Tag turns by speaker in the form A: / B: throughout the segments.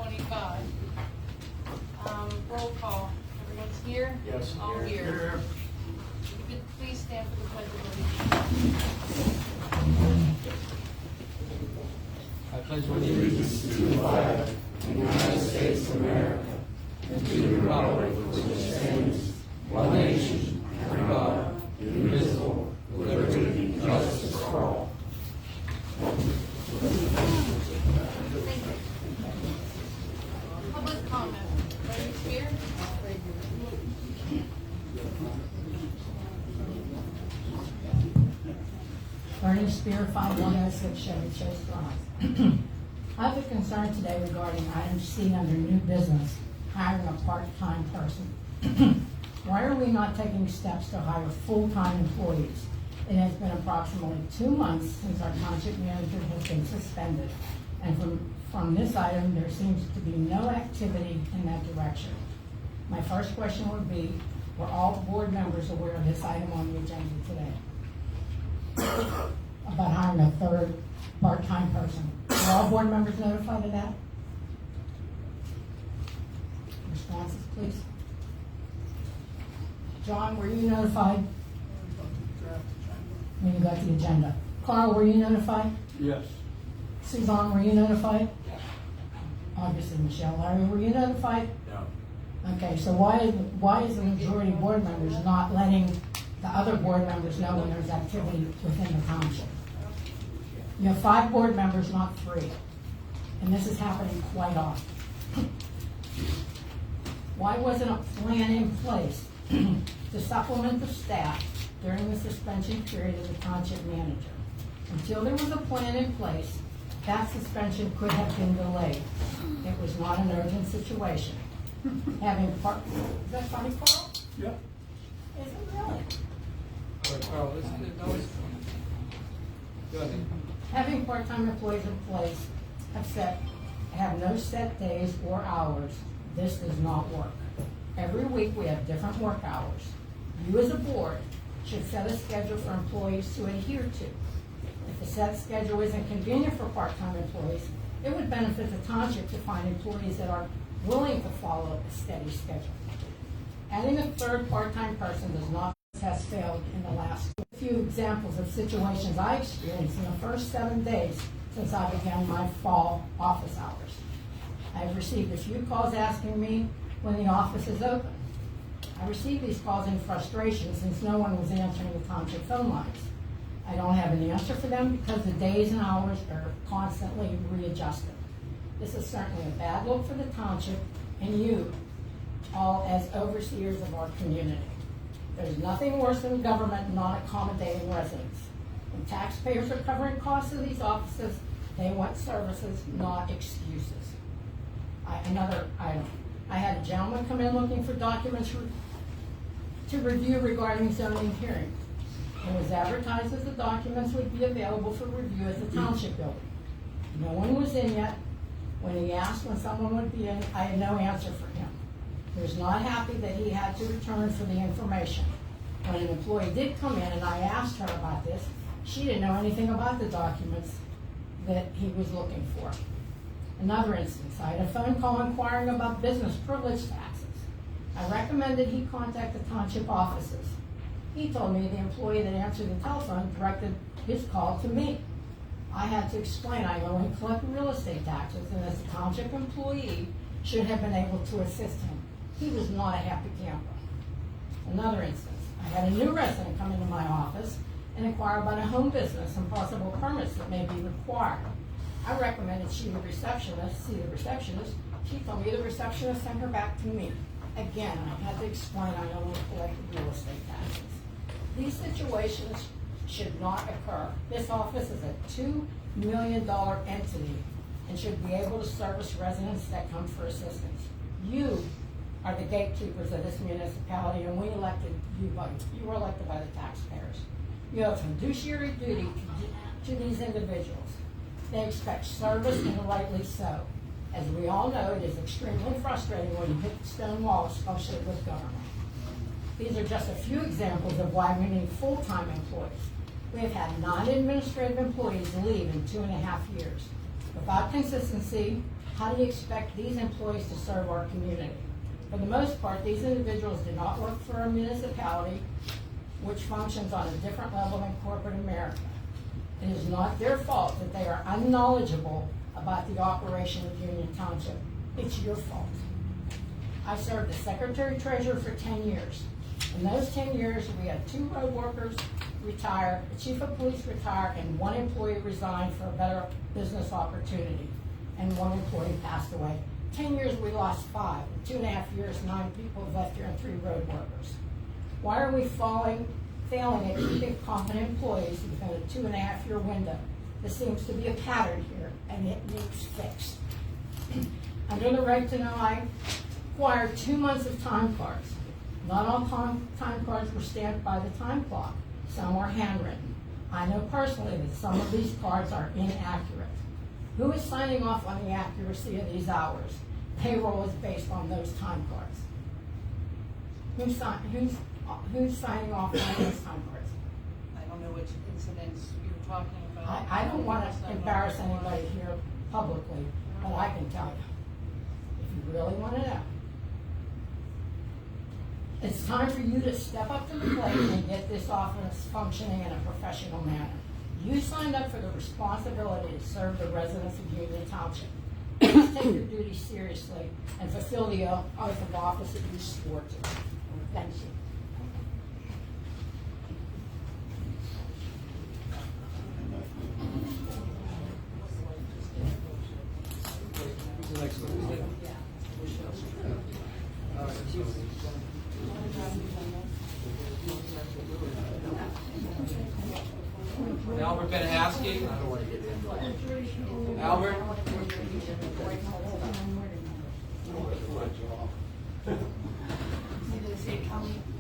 A: 25. Roll call. Everyone's here?
B: Yes.
A: All
B: Here.
A: here.
B: Here.
A: If you could please stand for the pledge of allegiance.
B: I pledge allegiance to the flag of the United States of America and to the republic for which it stands, one nation, under God, indivisible, with liberty and justice for all.
A: Thank you. Public comment. Ready, Spear?
C: Bernie Spear, 5106 Chevy Chase Drive. I have a concern today regarding item C under new business, hiring a part-time person. Why are we not taking steps to hire full-time employees? It has been approximately 2 months since our township manager has been suspended, and from this item, there seems to be no activity in that direction. My first question would be, were all board members aware of this item on the agenda today? About hiring a third part-time person. Were all board members notified of that? Responses, please. John, were you notified when you got the agenda? Carl, were you notified?
B: Yes.
C: Suzanne, were you notified? Obviously, Michelle. Larry, were you notified?
B: No.
C: Okay, so why is the majority of board members not letting the other board members know when there's activity within the township? You have 5 board members, not 3. And this is happening quite often. Why wasn't a plan in place to supplement the staff during the suspension period of the township manager? Until there was a plan in place, that suspension could have been delayed. It was not an urgent situation. Is that funny, Carl?
B: Yep.
C: Is it really?
B: Carl, listen to noise. Go ahead.
C: Having part-time employees in place have no set days or hours, this does not work. Every week we have different work hours. You as a board should set a schedule for employees to adhere to. If the set schedule isn't convenient for part-time employees, it would benefit the township to find employees that are willing to follow a steady schedule. Adding a third part-time person does not has failed in the last few examples of situations I experienced in the first 7 days since I began my fall office hours. I have received a few calls asking me when the office is open. I received these calls in frustration since no one was answering the township phone lines. I don't have an answer for them because the days and hours are constantly readjusted. This is certainly a bad look for the township and you all as overseers of our community. There's nothing worse than government not accommodating residents. When taxpayers are covering costs of these offices, they want services, not excuses. Another item. I had a gentleman come in looking for documents to review regarding zoning hearings. It was advertised that the documents would be available for review at the township building. No one was in yet. When he asked when someone would be in, I had no answer for him. He was not happy that he had to return for the information. When an employee did come in and I asked her about this, she didn't know anything about the documents that he was looking for. Another instance, I had a phone call inquiring about business privilege taxes. I recommended he contact the township offices. He told me the employee that answered the telephone directed his call to me. I had to explain I only collect real estate taxes and as a township employee should have been able to assist him. He was not a happy camper. Another instance, I had a new resident come into my office and inquire about a home business and possible permits that may be required. I recommended see the receptionist. She told me the receptionist sent her back to me. Again, I had to explain I only collect real estate taxes. These situations should not occur. This office is a $2 million entity and should be able to service residents that come for assistance. You are the gatekeepers of this municipality, and we elected you. You were elected by the taxpayers. You have fiduciary duty to these individuals. They expect service, and rightly so. As we all know, it is extremely frustrating when you hit the stone wall, especially with government. These are just a few examples of why we need full-time employees. We have had non-administrative employees leave in 2.5 years. Without consistency, How do you expect these employees to serve our community? For the most part, these individuals do not work for a municipality which functions on a different level than corporate America. It is not their fault that they are unknowledgeable about the operation of Union Township. It's your fault. I served as secretary-treasurer for 10 years. In those 10 years, we had 2 road workers retire, a chief of police retire, and 1 employee resigned for a better business opportunity, and 1 employee passed away. 10 years, we lost 5. In 2.5 years, 9 people have left here and 3 road workers. Why are we failing at keeping competent employees within a 2.5 year window? There seems to be a pattern here, and it needs fixed. Under the right to know, I acquired 2 months of time cards. Not all time cards were stamped by the time clock. Some were handwritten. I know personally that some of these cards are inaccurate. Who is signing off on the accuracy of these hours? Payroll is based on those time cards. Who's signing off on those time cards?
A: I don't know which incidents you're talking about.
C: I don't want to embarrass anybody here publicly, but I can tell you, if you really want to know. It's time for you to step up to the plate and get this office functioning in a professional manner. You signed up for the responsibility to serve the residents of Union Township. Please take your duty seriously and fulfill the oath of office that you swore to. Thank you.
B: Who's the next one? Albert Benahowski. Albert.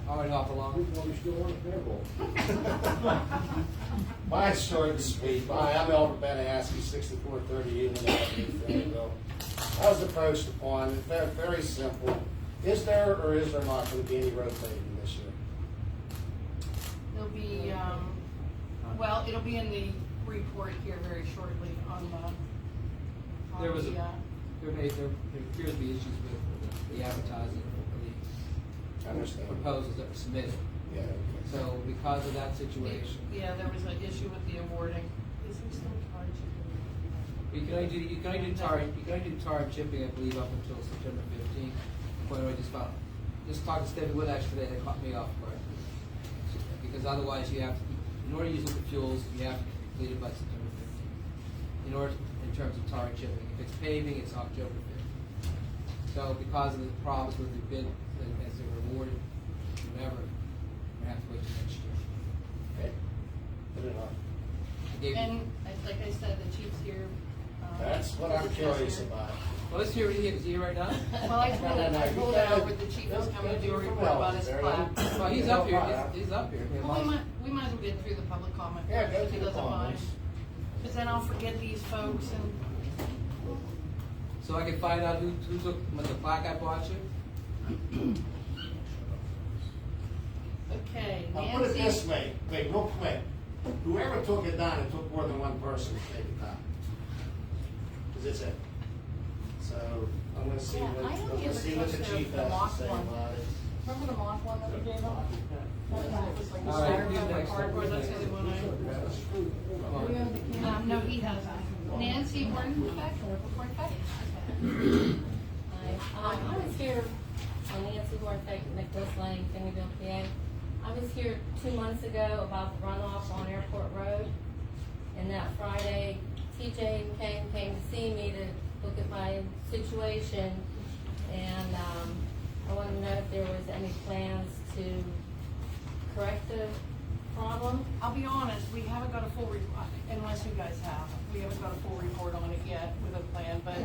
B: Already off along.
D: Mine's short and sweet. Hi, I'm Albert Benahowski, 6430 Evelyn Avenue, Fayetteville. I was approached upon, very simple. Is there or is there not going to be any road paving this year?
A: There'll be, well, it'll be in the report here very shortly on the,
B: There appears to be issues with the advertising of
D: I understand.
B: the proposals that were submitted.
D: Yeah.
B: So because of that situation,
A: yeah, there was an issue with the awarding. Is there still charging?
B: you can only do tar and chipping, I believe, up until September 15th. When I just talked to Stephanie Wood actually today, they caught me off guard. Because otherwise you have to, in order to use liquid fuels, you have to complete it by September 15th. In terms of tar and chipping. If it's paving, it's October 5th. So because of the problems with the bid, as they were awarded, whatever, we have to wait till next year.
D: Okay. Put it on.
B: I gave you-
A: And like I said, the chief's here.
D: That's what I'm curious about.
B: Well, let's hear what he is here right now.
A: Well, I told Albert the chief was coming to do a report about his plaque.
B: Well, he's up here. He's up here.
A: Well, we might as well get through the public comment.
D: Yeah, go
A: if he
D: through the
A: doesn't mind.
D: comments.
A: Because then I'll forget these folks and,
B: So I can find out who took the plaque I bought you.
A: okay,
D: I'll put it this
A: Nancy.
D: way, wait, real quick. Whoever took it down, it took more than one person to take it down. Because it's it. So I'm gonna see
A: Yeah, I don't
D: what,
A: get
D: let's
A: the
D: see what the
A: picture
D: chief
A: of the
D: has
A: mock
D: to say
A: one.
D: about it.
A: Remember the mock one that we gave him? It was like a
B: All right,
A: styrofoam
B: who's
A: or
B: next?
A: cardboard, that's the only one I. No, he hasn't. Nancy Hornbeck?
E: Hi, I was here on Nancy Hornbeck, Nicholas Lane, Finneyville, PA. I was here 2 months ago about the runoff on Airport Road. And that Friday, TJ came to see me to look at my situation. And I wanted to know if there was any plans to correct the problem.
A: I'll be honest, we haven't got a full report, unless you guys have. We haven't got a full report on it yet with a plan, but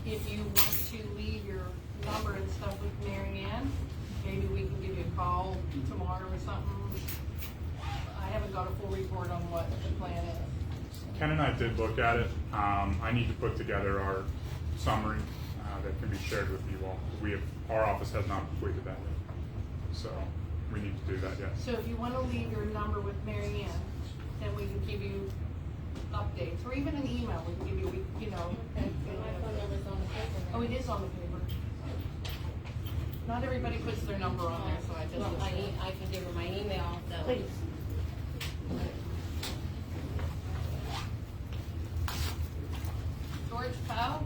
A: if you want to leave your number and stuff with Mary Ann, maybe we can give you a call tomorrow or something. I haven't got a full report on what the plan is.
F: Ken and I did look at it. I need to put together our summary that can be shared with you all. Our office has not completed that yet, so we need to do that yet.
A: So if you want to leave your number with Mary Ann, then we can give you updates, or even an email, we can give you, you know.
E: My phone number's on the paper.
A: Oh, it is on the paper. Not everybody puts their number on there, so I just.
E: Well, I can give her my email, so.
A: Please. George Powell?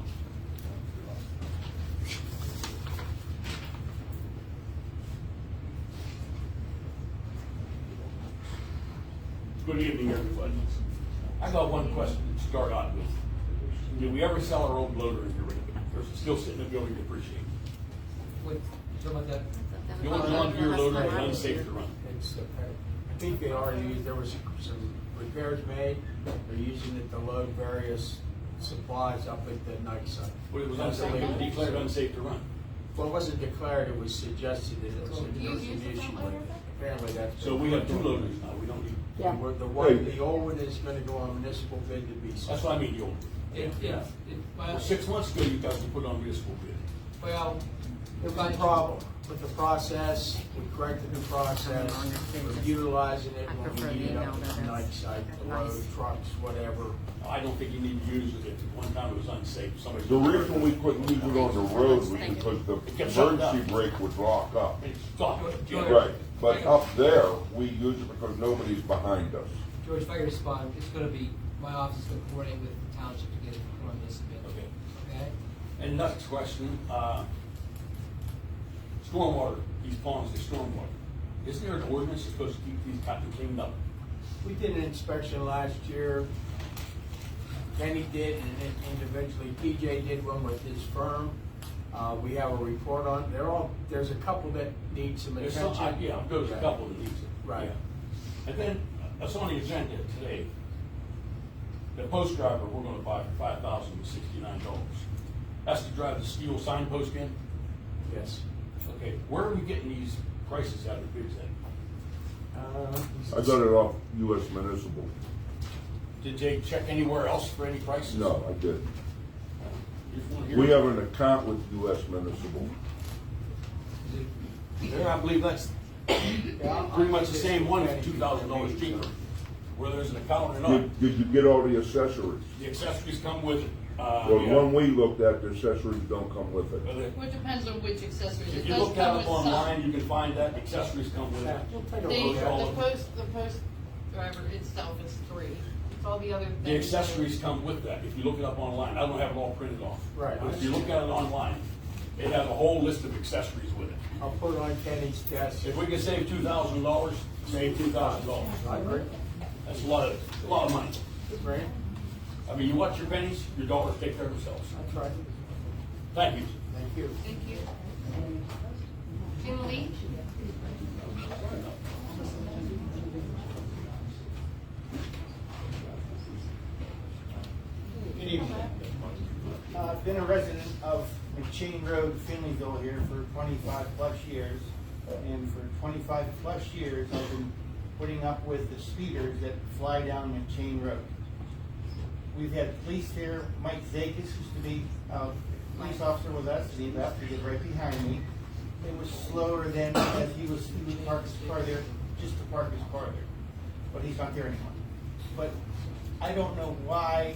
G: Good evening, everybody. I got one question to start out with. Did we ever sell our old loader in here? Or is it still sitting in the building depreciating?
B: Wait, so about that?
G: The only one here loader is unsafe to run.
H: It's, I think they are used, there was some repairs made, they're using it to load various supplies up at the night site.
G: But it was unsafe, it was declared unsafe to run.
H: Well, it wasn't declared, it was suggested that it was,
A: Do you
H: there was
A: use
H: an
A: the
H: issue
A: front
H: with
A: loader?
H: it. Apparently that's.
G: So we have two loaders now, we don't need,
H: The old one is gonna go on municipal bid to be.
G: that's what I mean, the old.
H: Yeah.
G: Well, 6 months ago, you guys put on municipal bid.
B: Well,
H: There was a problem with the process, we corrected the process, we're utilizing it when we need it up at the night site, to load trucks, whatever.
G: I don't think you need to use it. At one time it was unsafe. Somebody.
I: The reason we couldn't use it on the road was because the
G: It kept shutting down.
I: emergency brake would lock up.
G: It's stopped. Yeah.
I: Right, but up there, we use it because nobody's behind us.
B: George, if I can respond, it's gonna be, my office is gonna coordinate with the township to get it put on this bid.
G: Okay.
B: Okay?
G: And next question, stormwater, these ponds, the stormwater. Isn't there an ordinance that's supposed to keep these cut and cleaned up?
H: We did an inspection last year. Kenny did, and then individually, TJ did one with his firm. We have a report on, there's a couple that need some
G: There's some,
H: attention.
G: yeah, there's a couple that needs it.
H: Right.
G: Yeah. And then, that's on the agenda today. The post driver, we're gonna buy for $5,069. That's to drive the steel signpost in?
H: Yes.
G: Okay, where are we getting these prices out of the bids at?
I: I got it off US Municipal.
G: Did they check anywhere else for any prices?
I: No, I didn't.
G: Just wanna hear-
I: We have an account with US Municipal.
G: Yeah, I believe that's pretty much the same one for $2,000 cheaper. Where there's an account or not.
I: Did you get all the accessories?
G: The accessories come with it.
I: Well, the
G: Yeah.
I: one we looked at, the accessories don't come with it.
G: Well,
A: Well, it depends on which accessories.
G: if
A: It
G: you
A: does
G: look that
A: come
G: up
A: with some.
G: online, you can find that accessories come with it.
H: We'll take a
A: They,
H: look at it.
A: the post driver itself is 3. It's all the other things.
G: The accessories come with that, if you look it up online. I don't have it all printed off.
H: Right.
G: But if you look at it online, it has a whole list of accessories with it.
H: I'll put it on Kenny's desk.
G: If we can save $2,000, save $2,000.
H: I agree.
G: That's a lot of money.
H: Right?
G: I mean, you watch your pennies, your dollars take care of themselves.
H: That's right.
G: Thank you.
H: Thank you.
A: Thank you. Jim Lee?
J: Good evening. I've been a resident of McChain Road, Finleyville here for 25 plus years. And for 25 plus years, I've been putting up with the speeders that fly down McChain Road. We've had police here. Mike Zakis used to be a police officer with us, and he left, he was right behind me. It was slower than, as he would park his car there, just to park his car there. But he's not there anymore. But I don't know why.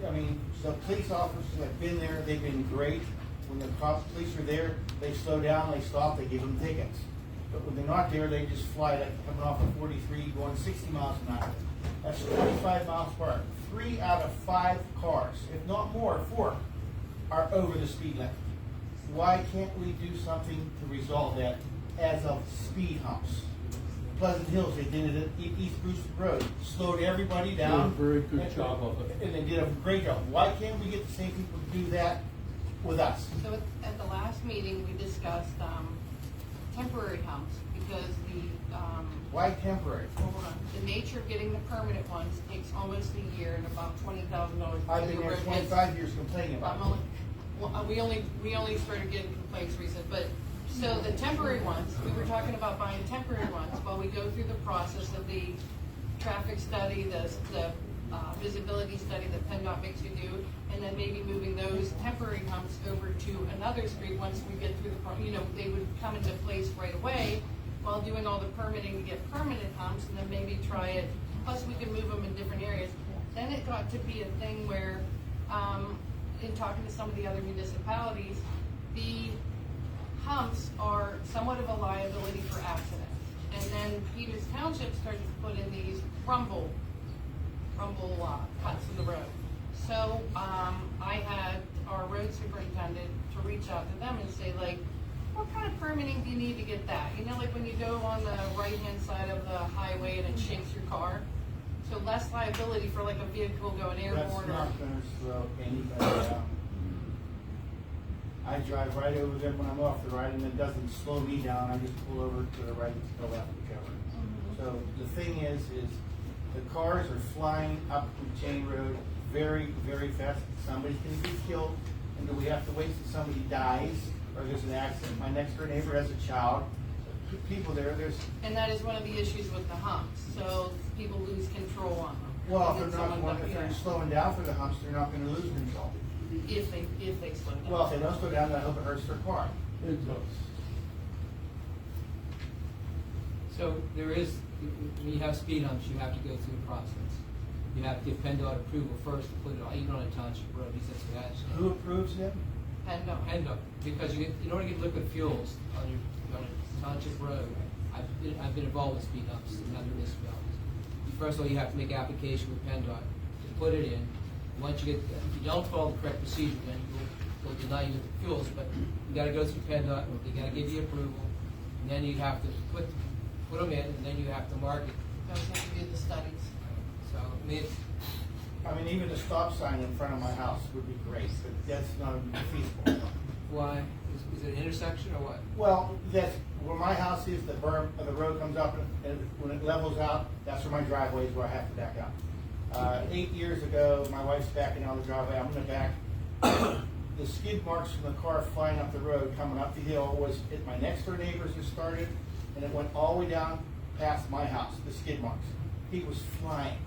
J: I mean, the police officers have been there, they've been great. When the police are there, they slow down, they stop, they give them tickets. But when they're not there, they just fly, like coming off of 43, going 60 miles an hour. That's 25 miles per hour. 3 out of 5 cars, if not more, 4, are over the speed limit. Why can't we do something to resolve that as of speed humps? Pleasant Hills, they did it at East Bruce Road, slowed everybody down.
H: Very good job of it.
J: And they did a great job. Why can't we get the same people to do that with us?
A: So at the last meeting, we discussed temporary humps because
J: Why temporary?
A: hold on, the nature of getting the permanent ones takes almost a year and about $20,000.
J: I've been here 25 years complaining about it.
A: We only started getting complaints recent, but, so the temporary ones, we were talking about buying temporary ones while we go through the process of the traffic study, the visibility study that PennDOT makes you do, and then maybe moving those temporary humps over to another street once we get through they would come into place right away while doing all the permitting to get permanent humps, and then maybe try it plus we can move them in different areas. Then it got to be a thing where, in talking to some of the other municipalities, the humps are somewhat of a liability for accidents. And then Peters Township started to put in these rumble cuts in the road. So, I had our road superintendent to reach out to them and say, like, what kind of permitting do you need to get that? You know, like when you go on the right-hand side of the highway and it shakes your car? So less liability for like a vehicle going
J: That's
A: airborne or.
J: not gonna slow anybody down. I drive right over them when I'm off the right, and it doesn't slow me down, I just pull over to the right and go left, whichever. So the thing is the cars are flying up McChain Road very, very fast. Somebody's gonna be killed, and do we have to wait till somebody dies, or there's an accident? My next door neighbor has a child, people there's,
A: And that is one of the issues with the humps, so people lose control on them.
J: well,
A: And
J: if
A: then
J: they're not,
A: someone-
J: if they're slowing down for the humps, they're not gonna lose control.
A: If they slow down.
J: Well, if they don't slow down, I hope it hurts their car.
G: It does.
K: So there is, when you have speed humps, you have to go through the process. You have to get PennDOT approval first to put it on, even on a township road, because that's what that's.
J: Who approves them?
K: PennDOT, because you get, in order to get liquid fuels on a township road, I've been involved with speed humps in other municipalities. First of all, you have to make application with PennDOT to put it in. Once you get, if you don't follow the correct procedure, then they'll deny you the fuels, but you gotta go through PennDOT, they gotta give you approval, and then you have to put them in, and then you have to market.
A: Those have to do the studies.
K: So, I mean,
J: I mean, even the stop sign in front of my house would be great, but that's not feasible.
K: why, is it an intersection or what?
J: Well, that's where my house is, the berm, the road comes up, and when it levels out, that's where my driveway is, where I have to back out. 8 years ago, my wife's backing out of the driveway, I'm gonna back. The skid marks from the car flying up the road, coming up the hill, was at my next door neighbors who started, and it went all the way down past my house, the skid marks. He was flying.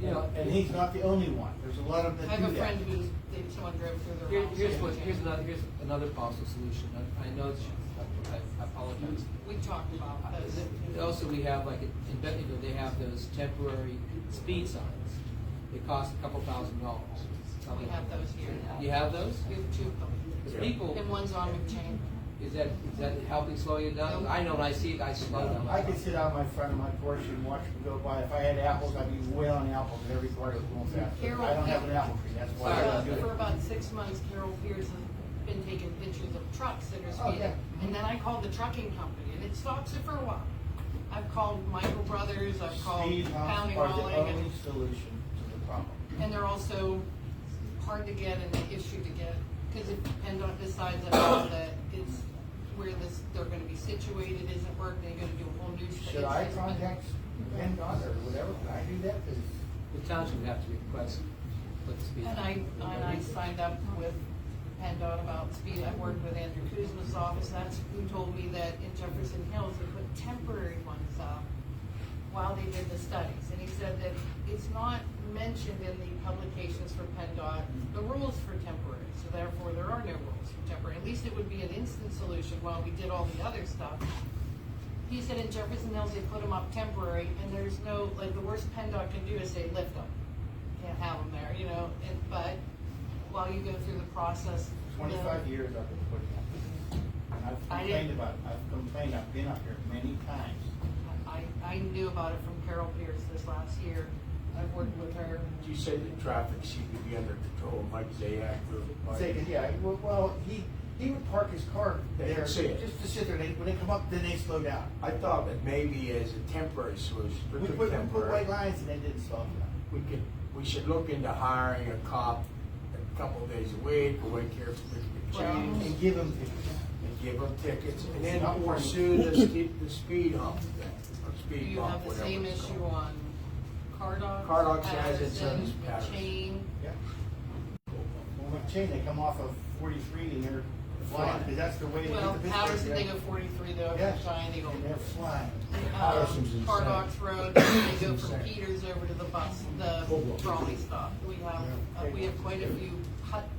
K: You know,
J: And he's not the only one, there's a lot of them
A: I
J: that do
A: have a
J: that.
A: friend who, someone drove through their house.
K: Here's another possible solution. I know, I apologize.
A: We talked about those.
K: Also, we have, like, in Bentonville, they have those temporary speed signs. They cost a couple $1,000.
A: We have those here.
K: You have those?
A: We have 2 of them.
K: The people,
A: And one's on McChain.
K: is that helping slow you down? I know when I see it, I slow down.
J: I could sit out my front of my porch and watch them go by. If I had apples, I'd be wailing apples in every car that was going fast.
A: Carol-
J: I don't have an apple tree, that's why I don't do
A: For
J: it.
A: about 6 months, Carol Pierce has been taking pictures of trucks that are
J: Oh,
A: speeding.
J: yeah.
A: And then I called the trucking company, and it stops it for a while. I've called Michael Brothers, I've called
J: Speed
A: Pounding
J: humps are the
A: Rolling,
J: only solution to the problem.
A: and they're also hard to get and an issue to get. Because if PennDOT decides that it's where they're gonna be situated isn't working, they're gonna do a whole new.
J: Should I contact PennDOT or whatever, can I do that? 'Cause
K: The township would have to request, put the speed.
A: And I signed up with PennDOT about speed. I worked with Andrew Kuzma's office. That's who told me that in Jefferson Hills, they put temporary ones up while they did the studies. And he said that it's not mentioned in the publications for PennDOT, the rules for temporary. So therefore, there are no rules for temporary. At least it would be an instant solution while we did all the other stuff. He said in Jefferson Hills, they put them up temporary, and there's no, like, the worst PennDOT can do is say, lift them. Can't have them there, you know, but while you go through the process.
J: 25 years I've been putting up. And I've
A: I
J: complained
A: didn't-
J: about it, I've been up here many times.
A: I knew about it from Carol Pierce this last year. I've worked with her.
H: You said the traffic seemed to be under control, Mike Zayak.
J: Yeah, well, he would park his car
H: They
J: there
H: could see it.
J: just to sit there, when they come up, then they slow down.
H: I thought that maybe as a temporary solution,
J: We
H: strictly
J: put
H: temporary,
J: white lines and they didn't slow down.
H: we should look into hiring a cop a couple of days a week, or wait here for the change,
J: And give them tickets.
H: and give them tickets, and
J: It's not
H: then
J: for-
H: pursue the speed hump thing, or
A: Do
H: speed
A: you
H: bump,
A: have the
H: whatever
A: same
H: it's
A: issue
H: called.
A: on Cardox?
H: Cardox has its own
A: Patterson,
H: Patterson.
A: McChain?
J: Yeah. Well, McChain, they come off of 43 and they're flying, because that's the way to
A: Well,
J: get the
A: Patterson, they
J: business.
A: go 43 though,
J: Yeah.
A: McChain, they go.
J: And they're flying.
H: Patterson's insane.
A: Cardox Road, they go from
H: Insane.
A: Peters over to the bus, the trolley stop. We have quite a few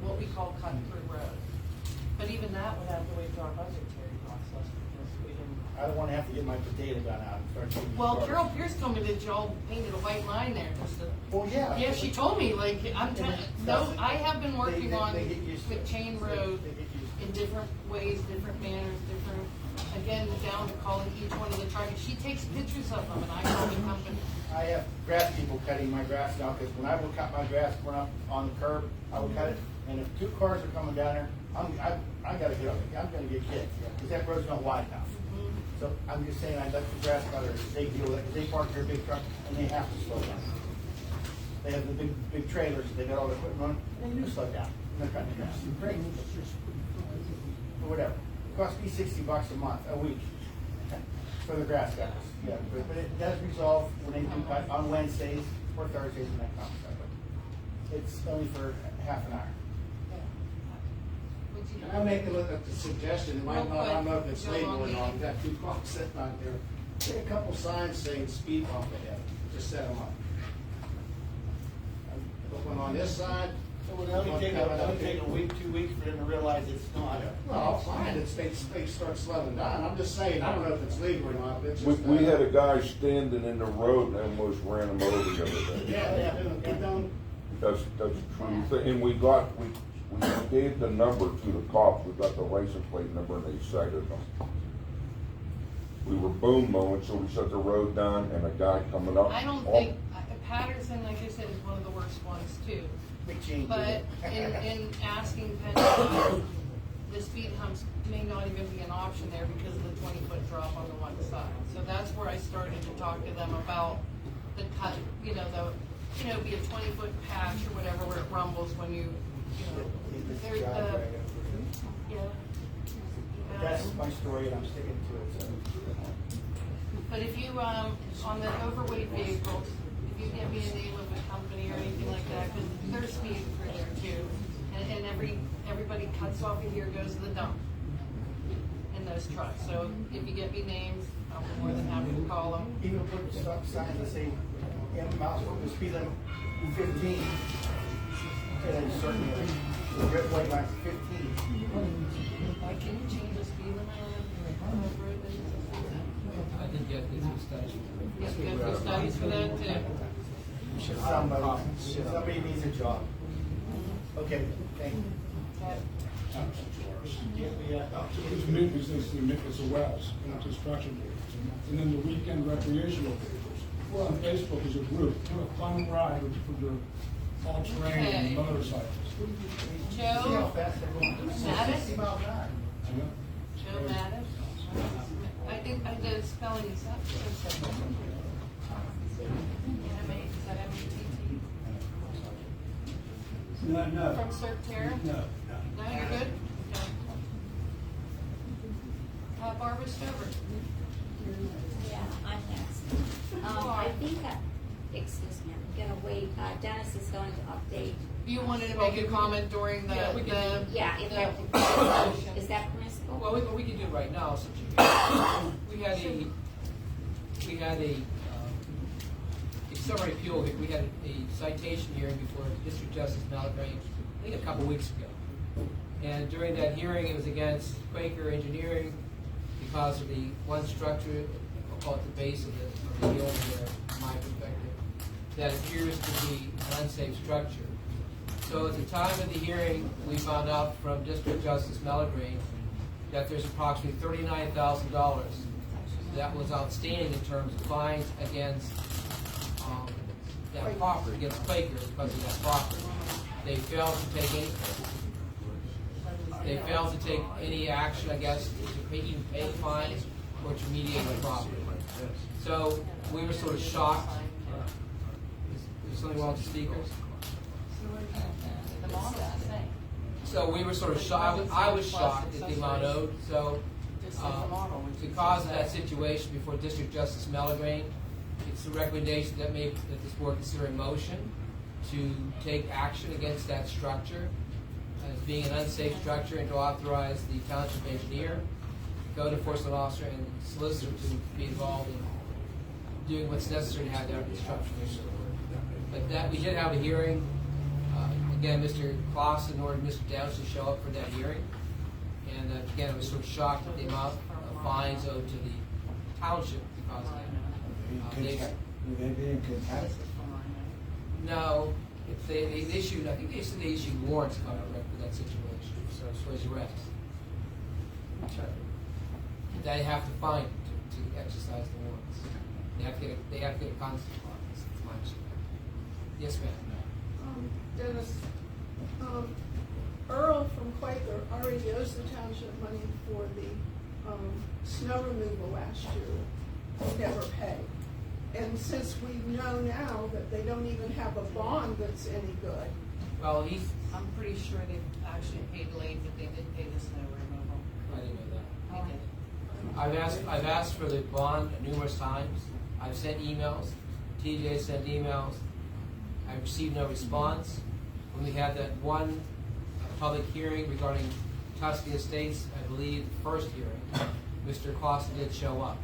A: what we call cut through roads. But even that would have to wait for our budgetary process, because we didn't
J: I don't wanna have to get my potato gun out and start shooting.
A: Well,
J: stars.
A: Carol Pierce told me that y'all painted a white line there. Just to-
J: Well, yeah.
A: Yeah, she told me, like, I'm telling, no, I have been working
J: They-
A: on
J: they get used to it.
A: with Chain Road
J: They get used to it.
A: in different ways, different manners, different, again, down to calling each one of the trucks. She takes pictures of them and I call the company.
J: I have grass people cutting my grass now, because when I will cut my grass going up on the curb, I will cut it, and if two cars are coming down there, I gotta get up, I'm gonna get kicked, because that road's not wide enough. So I'm just saying, I'd let the grass cutters, they deal with it, because they park their big truck, and they have to slow down. They have the big trailers, they got all the equipment on, they do slow down, they're cutting the grass, great. Or whatever, it costs me $60 a month, a week, for the grass cutters, yeah, but it does resolve when they do cut on Wednesdays or Thursdays when that comes up. It's only for half an hour.
D: Can I make a suggestion, it might not, I don't know if it's legal or not, we've got two cars sitting out there. Get a couple signs saying speed bump ahead, just set them up. Put one on this side.
J: It would only take a week, 2 weeks for them to realize it's not.
D: Well, fine, it's, they start slowing down, I'm just saying, I don't know if it's legal or not, but it's just.
I: We had a guy standing in the road and almost ran him over the other day.
D: Yeah, it don't,
I: That's true. And we gave the number to the cops, we got the license plate number and they cited them. We were boom mowing, so we shut the road down and a guy coming up.
A: I don't think, Patterson, like I said, is one of the worst ones too.
J: Big change.
A: But in asking Penn, the speed humps may not even be an option there because of the 20-foot drop on the one side. So that's where I started to talk to them about the cut, be a 20-foot patch or whatever where it rumbles when you there's
J: That's my story and I'm sticking to it, so.
A: But if you, on the overweight vehicles, if you give me a name of a company or anything like that, because there's speed for there too. And everybody cuts off and here goes the dump in those trucks. So if you get me names, I'll be more than happy to call them.
J: Even put stop signs that say, miles per speed limit 15. And then certainly, the red white line's 15.
A: Like, can you change the speed limit on the road?
K: I did get these studies.
A: Yeah, you have studies for that too.
J: Somebody needs a job. Okay, thank you.
A: Okay.
L: It's new business, it's a wells, not construction vehicles. And then the weekend recreational vehicles. We're on Facebook as a group, we're a fun ride for your all-terrain and motorcycles.
J: See how
A: Joe
J: fast they're going.
A: Mattis?
J: 60 miles an hour.
A: Joe Mattis? I think I did spelling this up. Is that M-A-T-T?
L: No.
A: From Cert Terra?
L: No.
A: No, you're good? Okay. Barbara Stover?
M: Yeah, I'm next. I think, excuse me, I'm gonna wait, Dennis is going to update.
A: You wanted to make a comment during the,
K: Yeah, we can
M: Yeah, if
A: the-
M: that, is that permissible?
K: Well, we can do it right now, since we had a summary appeal, we had a citation hearing before District Justice Malgrave, I think a couple weeks ago. And during that hearing, it was against Quaker Engineering because of the one structure, I'll call it the base of the hill there, from my perspective, that appears to be an unsafe structure. So at the time of the hearing, we found out from District Justice Malgrave that there's approximately $39,000 that was outstanding in terms of fines against that property, against Quaker because of that property. They failed to take any action, I guess, to even pay fines or to mediate the property. So we were sort of shocked. Is there something wrong with the speakers? So we were sort of shocked. I was shocked at the amount owed. So because of that situation before District Justice Malgrave, it's a recommendation that this board consider a motion to take action against that structure as being an unsafe structure and to authorize the township engineer, code enforcement officer, and solicitor to be involved in doing what's necessary to have that structure restored. But that we did have a hearing. Again, Mr. Clausen ordered Mr. Downs to show up for that hearing. And again, I was sort of shocked at the amount of fines owed to the township because of that.
H: Would they be in contempt?
K: No, if they issued, I think they said they issued warrants for that situation, so it's for his arrest. They have to find to exercise the warrants. They have to get a constant warrant, it's my understanding. Yes, ma'am.
N: Dennis, Earl from Quaker already owes the township money for the, snow removal last year. He never paid. And since we know now that they don't even have a bond that's any good,
K: Well,
A: I'm pretty sure they actually paid late, but they did pay the snow removal.
K: I didn't know that.
A: They did.
K: I've asked for the bond numerous times. I've sent emails. TJ sent emails. I received no response. When we had that one public hearing regarding Tuscany Estates, I believe the first hearing, Mr. Costa did show up.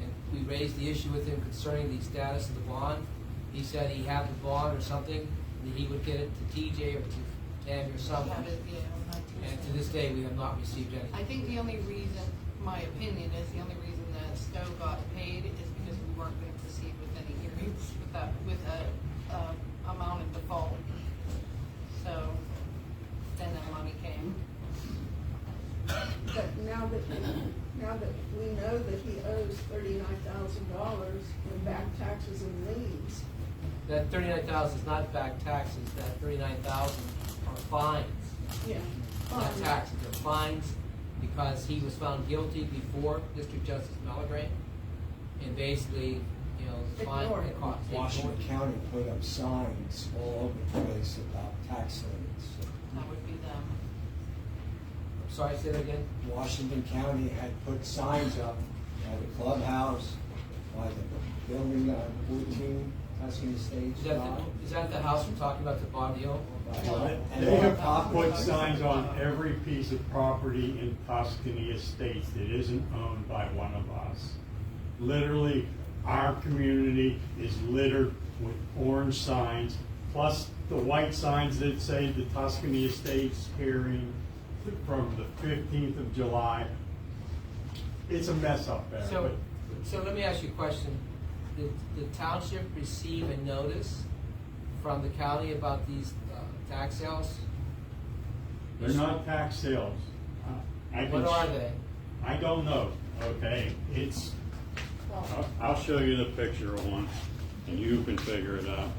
K: And we raised the issue with him concerning the status of the bond. He said he had the bond or something, and he would get it to TJ or to Tammy or someone.
A: Had it, yeah,
K: And to this day, we have not received anything.
A: I think the only reason, my opinion is, the only reason that Stowe got paid is because we weren't gonna proceed with any hearings with a amount of default. So, then the money came.
N: but now that we know that he owes $39,000 in back taxes and liens.
K: That 39,000 is not back taxes, that 39,000 are fines.
N: Yeah.
K: Not taxes, they're fines because he was found guilty before District Justice Mellegrant. And basically, you know, the fine
N: Ignored.
K: it cost.
H: Washington County put up signs all over the place about tax liens.
A: That would be them.
K: Sorry, say that again?
H: Washington County had put signs up by the clubhouse, by the building on 14 Tuscany Estates.
K: Is that the house we're talking about, the Bond Hill?
H: And
O: They
H: all
O: have
H: property-
O: put signs on every piece of property in Tuscany Estates that isn't owned by one of us. Literally, our community is littered with orange signs, plus the white signs that say the Tuscany Estates hearing from the 15th of July. It's a mess up there.
K: So let me ask you a question. Did the township receive a notice from the county about these tax sales?
O: They're not tax sales.
K: What are they?
O: I don't know, okay?
P: I'll show you the picture of one, and you can figure it out.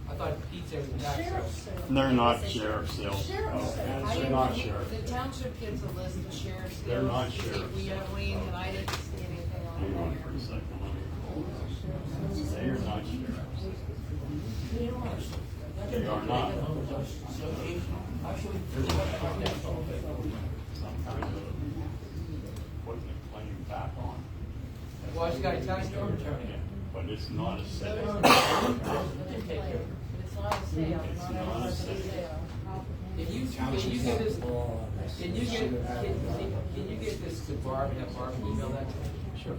K: I thought Pete said it was tax
N: Sheriff's
K: sales.
N: sale.
P: They're not sheriff sales.
N: Sheriff's sale.
O: They're not sheriff.
A: The township gets a list of sheriff's sales.
O: They're not
A: to see if
O: sheriff's
A: we have
O: sales.
A: liens, and I didn't see anything
P: Hang on
A: on
P: for
A: there.
P: a second. They are not sheriffs. They are not. Some kind of putting a claim back on.
K: Washington County Tax Board attorney.
O: Yeah, but it's not a sale.
A: It's not a sale,
O: It's
A: not
O: not
A: everyone's
O: a
A: a
O: sale.
A: sale.
K: Can you give this, can you get this to Barb, and have Barb email that to me?
O: Sure.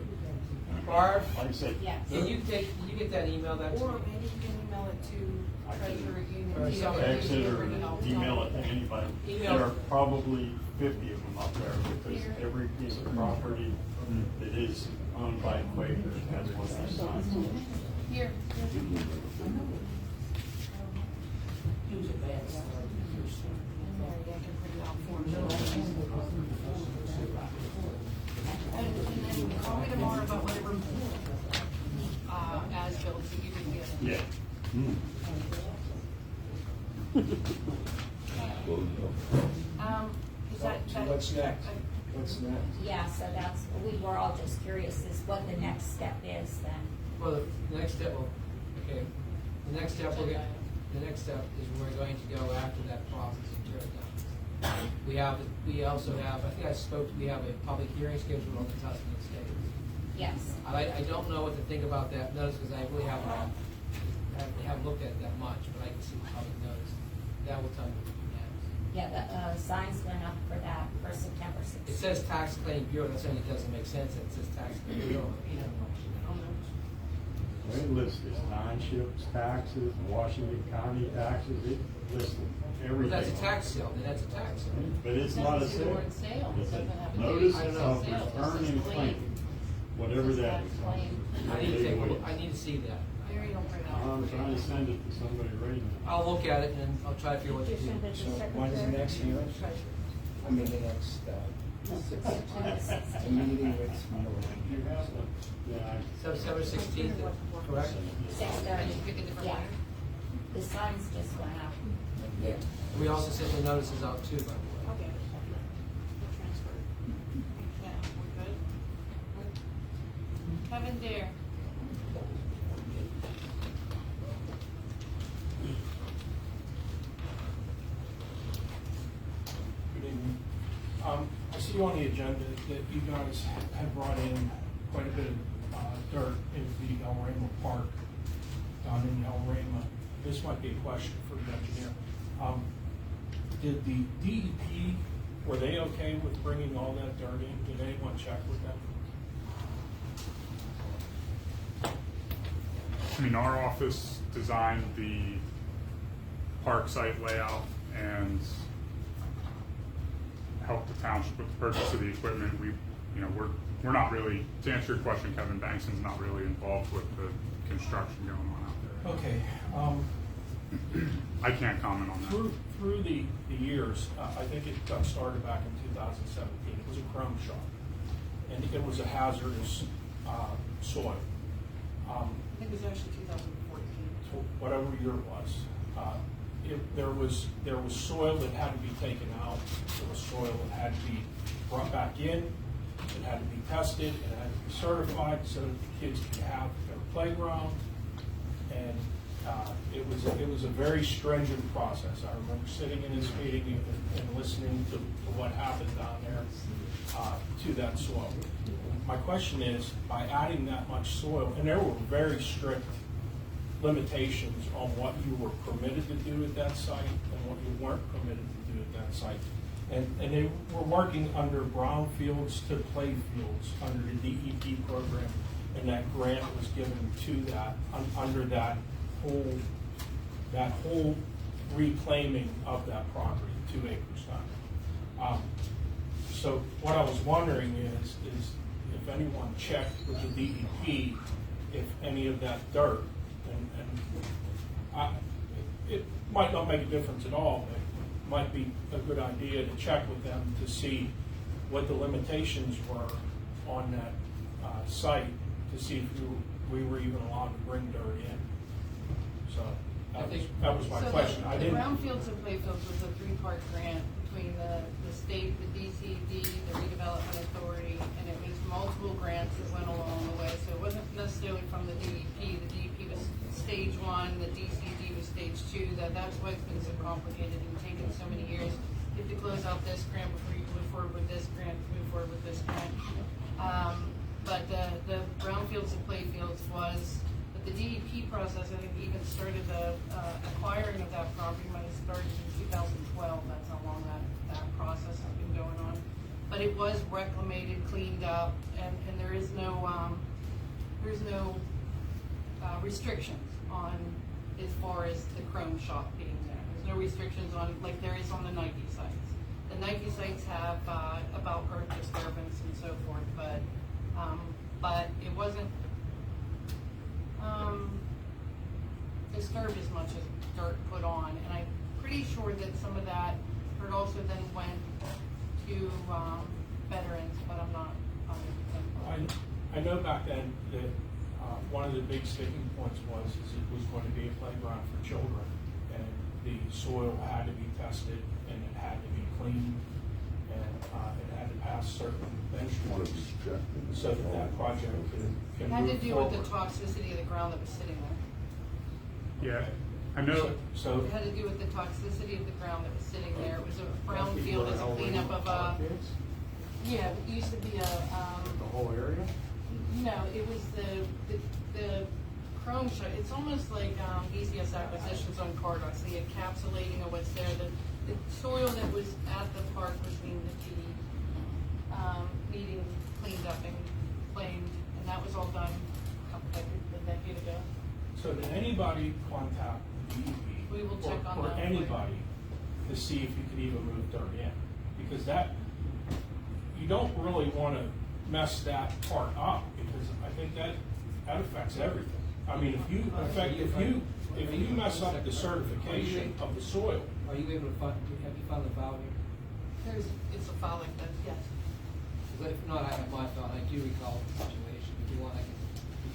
K: Barb,
P: Like I said,
K: can you get that email that to
A: Or
K: me?
A: maybe you can email it to treasurer
K: Or
A: union.
K: somebody.
O: Exit or email it to anybody.
K: Email.
O: There are probably 50 of them up there because every piece of property that is owned by Quaker has one of these signs.
A: Here. And then call me tomorrow about whatever, as-bills that you can get.
O: Yeah.
A: Is that?
H: So what's next? What's next?
M: Yeah, so that's, we were all just curious as what the next step is then.
K: Well, the next step, the next step is we're going to go after that process and tear it down. We also have, I think we have a public hearing scheduled on the Tuscany Estates.
M: Yes.
K: I don't know what to think about that notice, because I really haven't looked at it that much, but I can see the public notice. That will tell me what to do next.
M: Yeah, the signs went up for that for September 16th.
K: It says Tax Claim Bureau, that's saying it doesn't make sense, it says Tax Claim Bureau.
O: It lists townships, taxes, Washington County taxes, it lists
K: Well,
O: everything.
K: that's a tax sale, then that's a tax sale.
O: But it's not a
A: Doesn't say the
O: sale.
A: word sale. It
O: It's
A: doesn't have
O: a
A: a
O: notice
A: date. It says
O: of
A: sale. It
O: return
A: says
O: and
A: claim.
O: claim. whatever that
E: That's
O: is.
E: plain.
K: I need to take a look, I need to see that.
A: There you don't print out.
O: I'm trying to send it to somebody right now.
K: I'll look at it and I'll try to figure what to do.
J: So when's the next hearing? I mean, the next, the meeting with
O: Yeah,
K: So September 16th, correct?
M: 6:30. Yeah. The signs just went up. Yeah.
K: We also sent the notices out too, by the way.
A: Okay. Yeah, we're good. Kevin Dare.
Q: Good evening. I see on the agenda that you guys have brought in quite a bit of dirt into the El Rama Park down in El Rama. This might be a question for the engineer. Did the DEP, were they okay with bringing all that dirt in? Did anyone check with them?
F: I mean, our office designed the park site layout and helped the township with the purchase of the equipment. We're not really, to answer your question, Kevin Bankston's not really involved with the construction going on out there.
Q: Okay.
F: I can't comment on that.
Q: Through the years, I think it got started back in 2017. It was a chrome shop, and it was a hazardous soil.
A: I think it was actually 2014.
Q: So whatever year it was, there was soil that had to be taken out. There was soil that had to be brought back in. It had to be tested. It had to be certified so that the kids could have their playground. And it was a very stringent process. I remember sitting in this meeting and listening to what happened down there to that soil. My question is, by adding that much soil, and there were very strict limitations on what you were permitted to do at that site and what you weren't permitted to do at that site. And they were working under brownfields to play fields under the DEP program, and that grant was given to that, under that whole reclaiming of that property, 2 acres done. So what I was wondering is if anyone checked with the DEP if any of that dirt, it might not make a difference at all, but it might be a good idea to check with them to see what the limitations were on that site, to see if we were even allowed to bring dirt in. So that was my question.
A: The Brownfields and Playfields was a 3-part grant between the state, the DCD, the Redevelopment Authority, and it was multiple grants that went along the way. So it wasn't necessarily from the DEP. The DEP was stage 1, the DCD was stage 2. That's why it's been so complicated and taken so many years. You have to close out this grant before you move forward with this grant, move forward with this grant. But the Brownfields and Playfields was, but the DEP process, I think, even started the acquiring of that property might have started in 2012. That's how long that process has been going on. But it was reclamated, cleaned up, and there is no restrictions on as far as the Chrome shop being there. There's no restrictions on, like there is on the Nike sites. The Nike sites have about earth disturbance and so forth, but it wasn't disturbed as much as dirt put on, and I'm pretty sure that some of that dirt also then went to veterans, but I'm not 100%.
Q: I know back then that one of the big sticking points was it was going to be a playground for children, and the soil had to be tested, and it had to be cleaned, and it had to pass certain benchmarks so that project can
A: It had to
Q: move
A: do
Q: forward.
A: with the toxicity of the ground that was sitting there.
F: Yeah, I know.
Q: So
A: It had to do with the toxicity of the ground that was sitting there. It was a brownfield as a cleanup of a, yeah, it used to be a,
H: The whole area?
A: no, it was the chrome shut. It's almost like ECS acquisitions on Cardos, the encapsulating of what's there. The soil that was at the park was needing cleaned up and claimed, and that was all done a decade ago.
Q: So did anybody contact the DEP?
A: We will check on
Q: or
A: that.
Q: anybody to see if you could even move dirt in? Because that, you don't really want to mess that part up, because I think that affects everything. I mean, if you mess up the certification of the soil,
K: Are you able to find, have you found the file here?
A: It's a file like that, yes.
K: Because if not, I have my file, I do recall the situation, if you want, I can,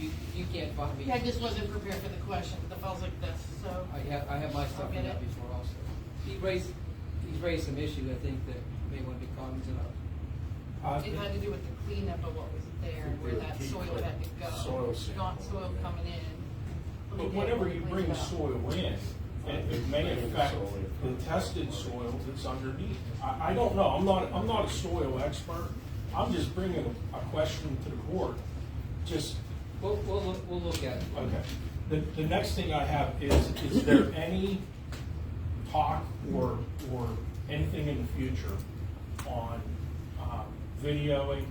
K: if you can't find me.
A: Yeah, I just wasn't prepared for the question, the file's like this, so.
K: I have my stuff
A: I'll
K: in
A: get
K: that
A: it.
K: before also. He's raised some issues, I think, that you may want to be cognizant of.
A: It had to do with the cleanup of what was there, and where that soil had to go.
Q: Soil sample.
A: Not soil coming in.
Q: but whenever you bring soil in, it may affect the tested soil that's underneath. I don't know, I'm not a soil expert, I'm just bringing a question to the board, just.
K: We'll look at it.
Q: Okay. The next thing I have is there any talk or anything in the future on videoing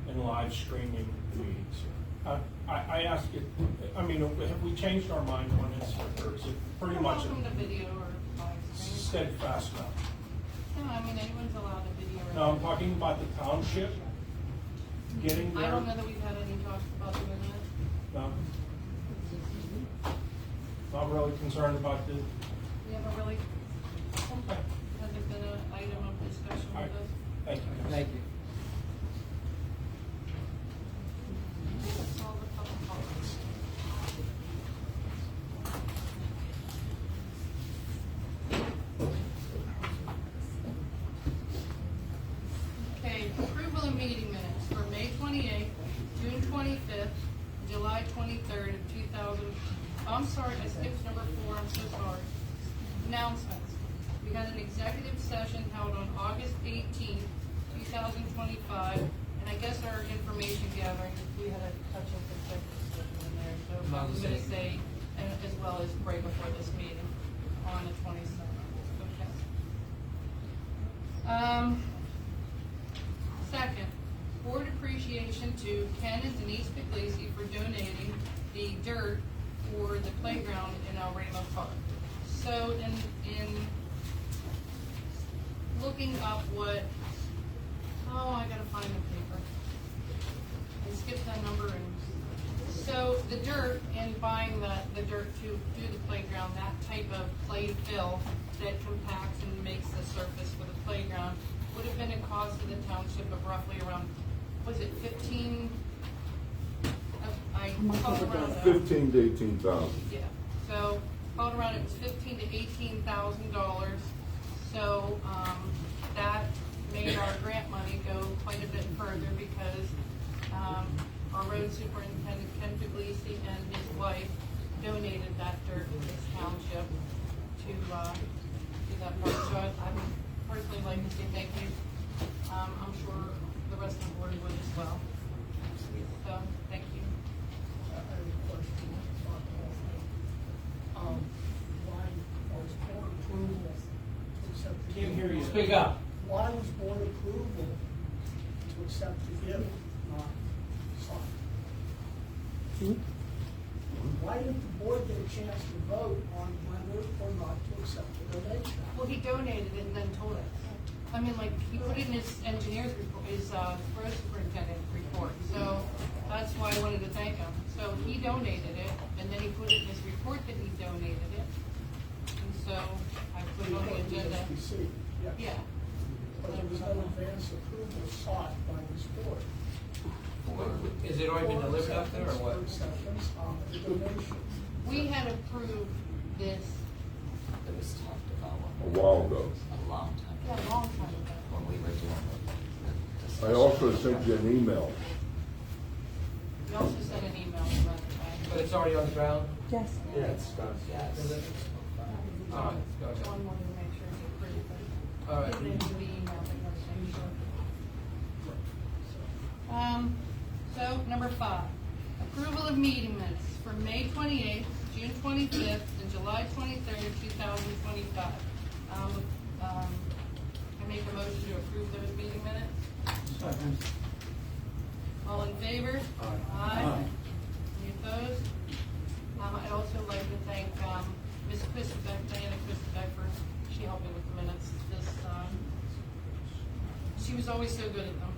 Q: and live streaming the meetings here? I ask it, I mean, have we changed our mind on this, or is it pretty
A: You're
Q: much
A: welcome to video or live stream.
Q: steadfast now?
A: No, I mean, anyone's allowed to video. or-
Q: No, I'm talking about the township getting their.
A: I don't know that we've had any talks about doing that.
Q: No. Not really concerned about the.
A: We haven't really, hasn't been an item of discussion with us.
Q: Thank you.
K: Thank you.
A: That's all the public comments. Okay, approval of meeting minutes for May 28th, June 25th, July 23rd of 2000. I'm sorry, I skipped number 4, I'm so sorry. Announcements. We had an executive session held on August 18th, 2025, and I guess our information gathering, we had a touch of executive session in there, so I'm gonna say, and as well as right before this meeting on the 27th. Okay. Second, board appreciation to Ken and Denise Puglisi for donating the dirt for the playground in El Reno Park. So in looking up what, I gotta find the paper. I skipped that number so the dirt and buying the dirt to do the playground, that type of clay fill that compacts and makes the surface for the playground would have been a cost to the township of roughly around, was it 15? I called around.
I: 15 to 18,000.
A: Yeah, so called around, it was $15,000 to $18,000. So that made our grant money go quite a bit further because our road superintendent, Ken Puglisi, and his wife donated that dirt to this township to do that part. So I would personally like to say thank you. I'm sure the rest of the board would as well. So, thank you.
Q: Can't hear you.
K: Speak up.
R: Why was board approval to accept the gift not signed? Why didn't the board get a chance to vote on whether or not to accept the donation?
A: Well, he donated it and then told us. I mean, like, he put it in his engineer's report, his road superintendent report, so that's why I wanted to thank him. So he donated it, and then he put it in his report that he donated it. And so I put it on the agenda. Yeah.
R: But there was no advance approval sought by this board.
K: Is it already been delivered up there, or what?
R: For acceptance of the donation.
A: We had approved this.
B: It was talked about
I: A while ago.
B: a long time
A: Yeah, a long time ago.
B: when we were doing the
I: I also sent you an email.
A: We also sent an email to run it back.
K: But it's already on the ground?
R: Yes.
K: Yeah, it's done.
B: Yes.
K: All right, gotcha.
A: One more to make sure it's approved, but.
K: All right.
A: Get it into the email, thing, let's make sure. So, number 5, approval of meeting minutes for May 28th, June 25th, and July 23rd, 2025. I make a motion to approve those meeting minutes. All in favor? Aye. Any opposed? I'd also like to thank Ms. Diana Christobeck, for she helped me with the minutes this time. She was always so good at them.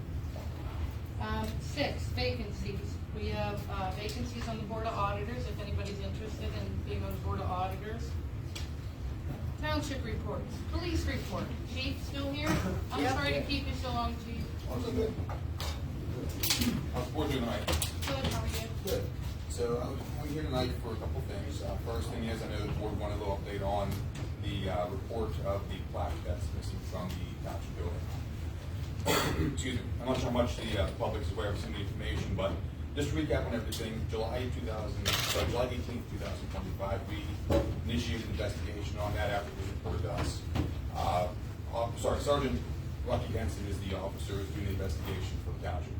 A: 6, vacancies. We have vacancies on the Board of Auditors, if anybody's interested in being on the Board of Auditors. Township reports, police report. Chief, still here? I'm
J: Yep.
A: sorry to keep you so long, Chief.
S: How's the board doing tonight?
A: Good, how are you?
S: Good. So I'm here tonight for a couple things. First thing is, I know the board wanted a little update on the report of the plaque that's missing from the township building. Excuse me. I'm not sure how much the public is aware of some of the information, but just to recap on everything, July 18th, 2025, we initiated an investigation on that after it was reported to us. Sergeant Lucky Henson is the officer who's doing the investigation for the township.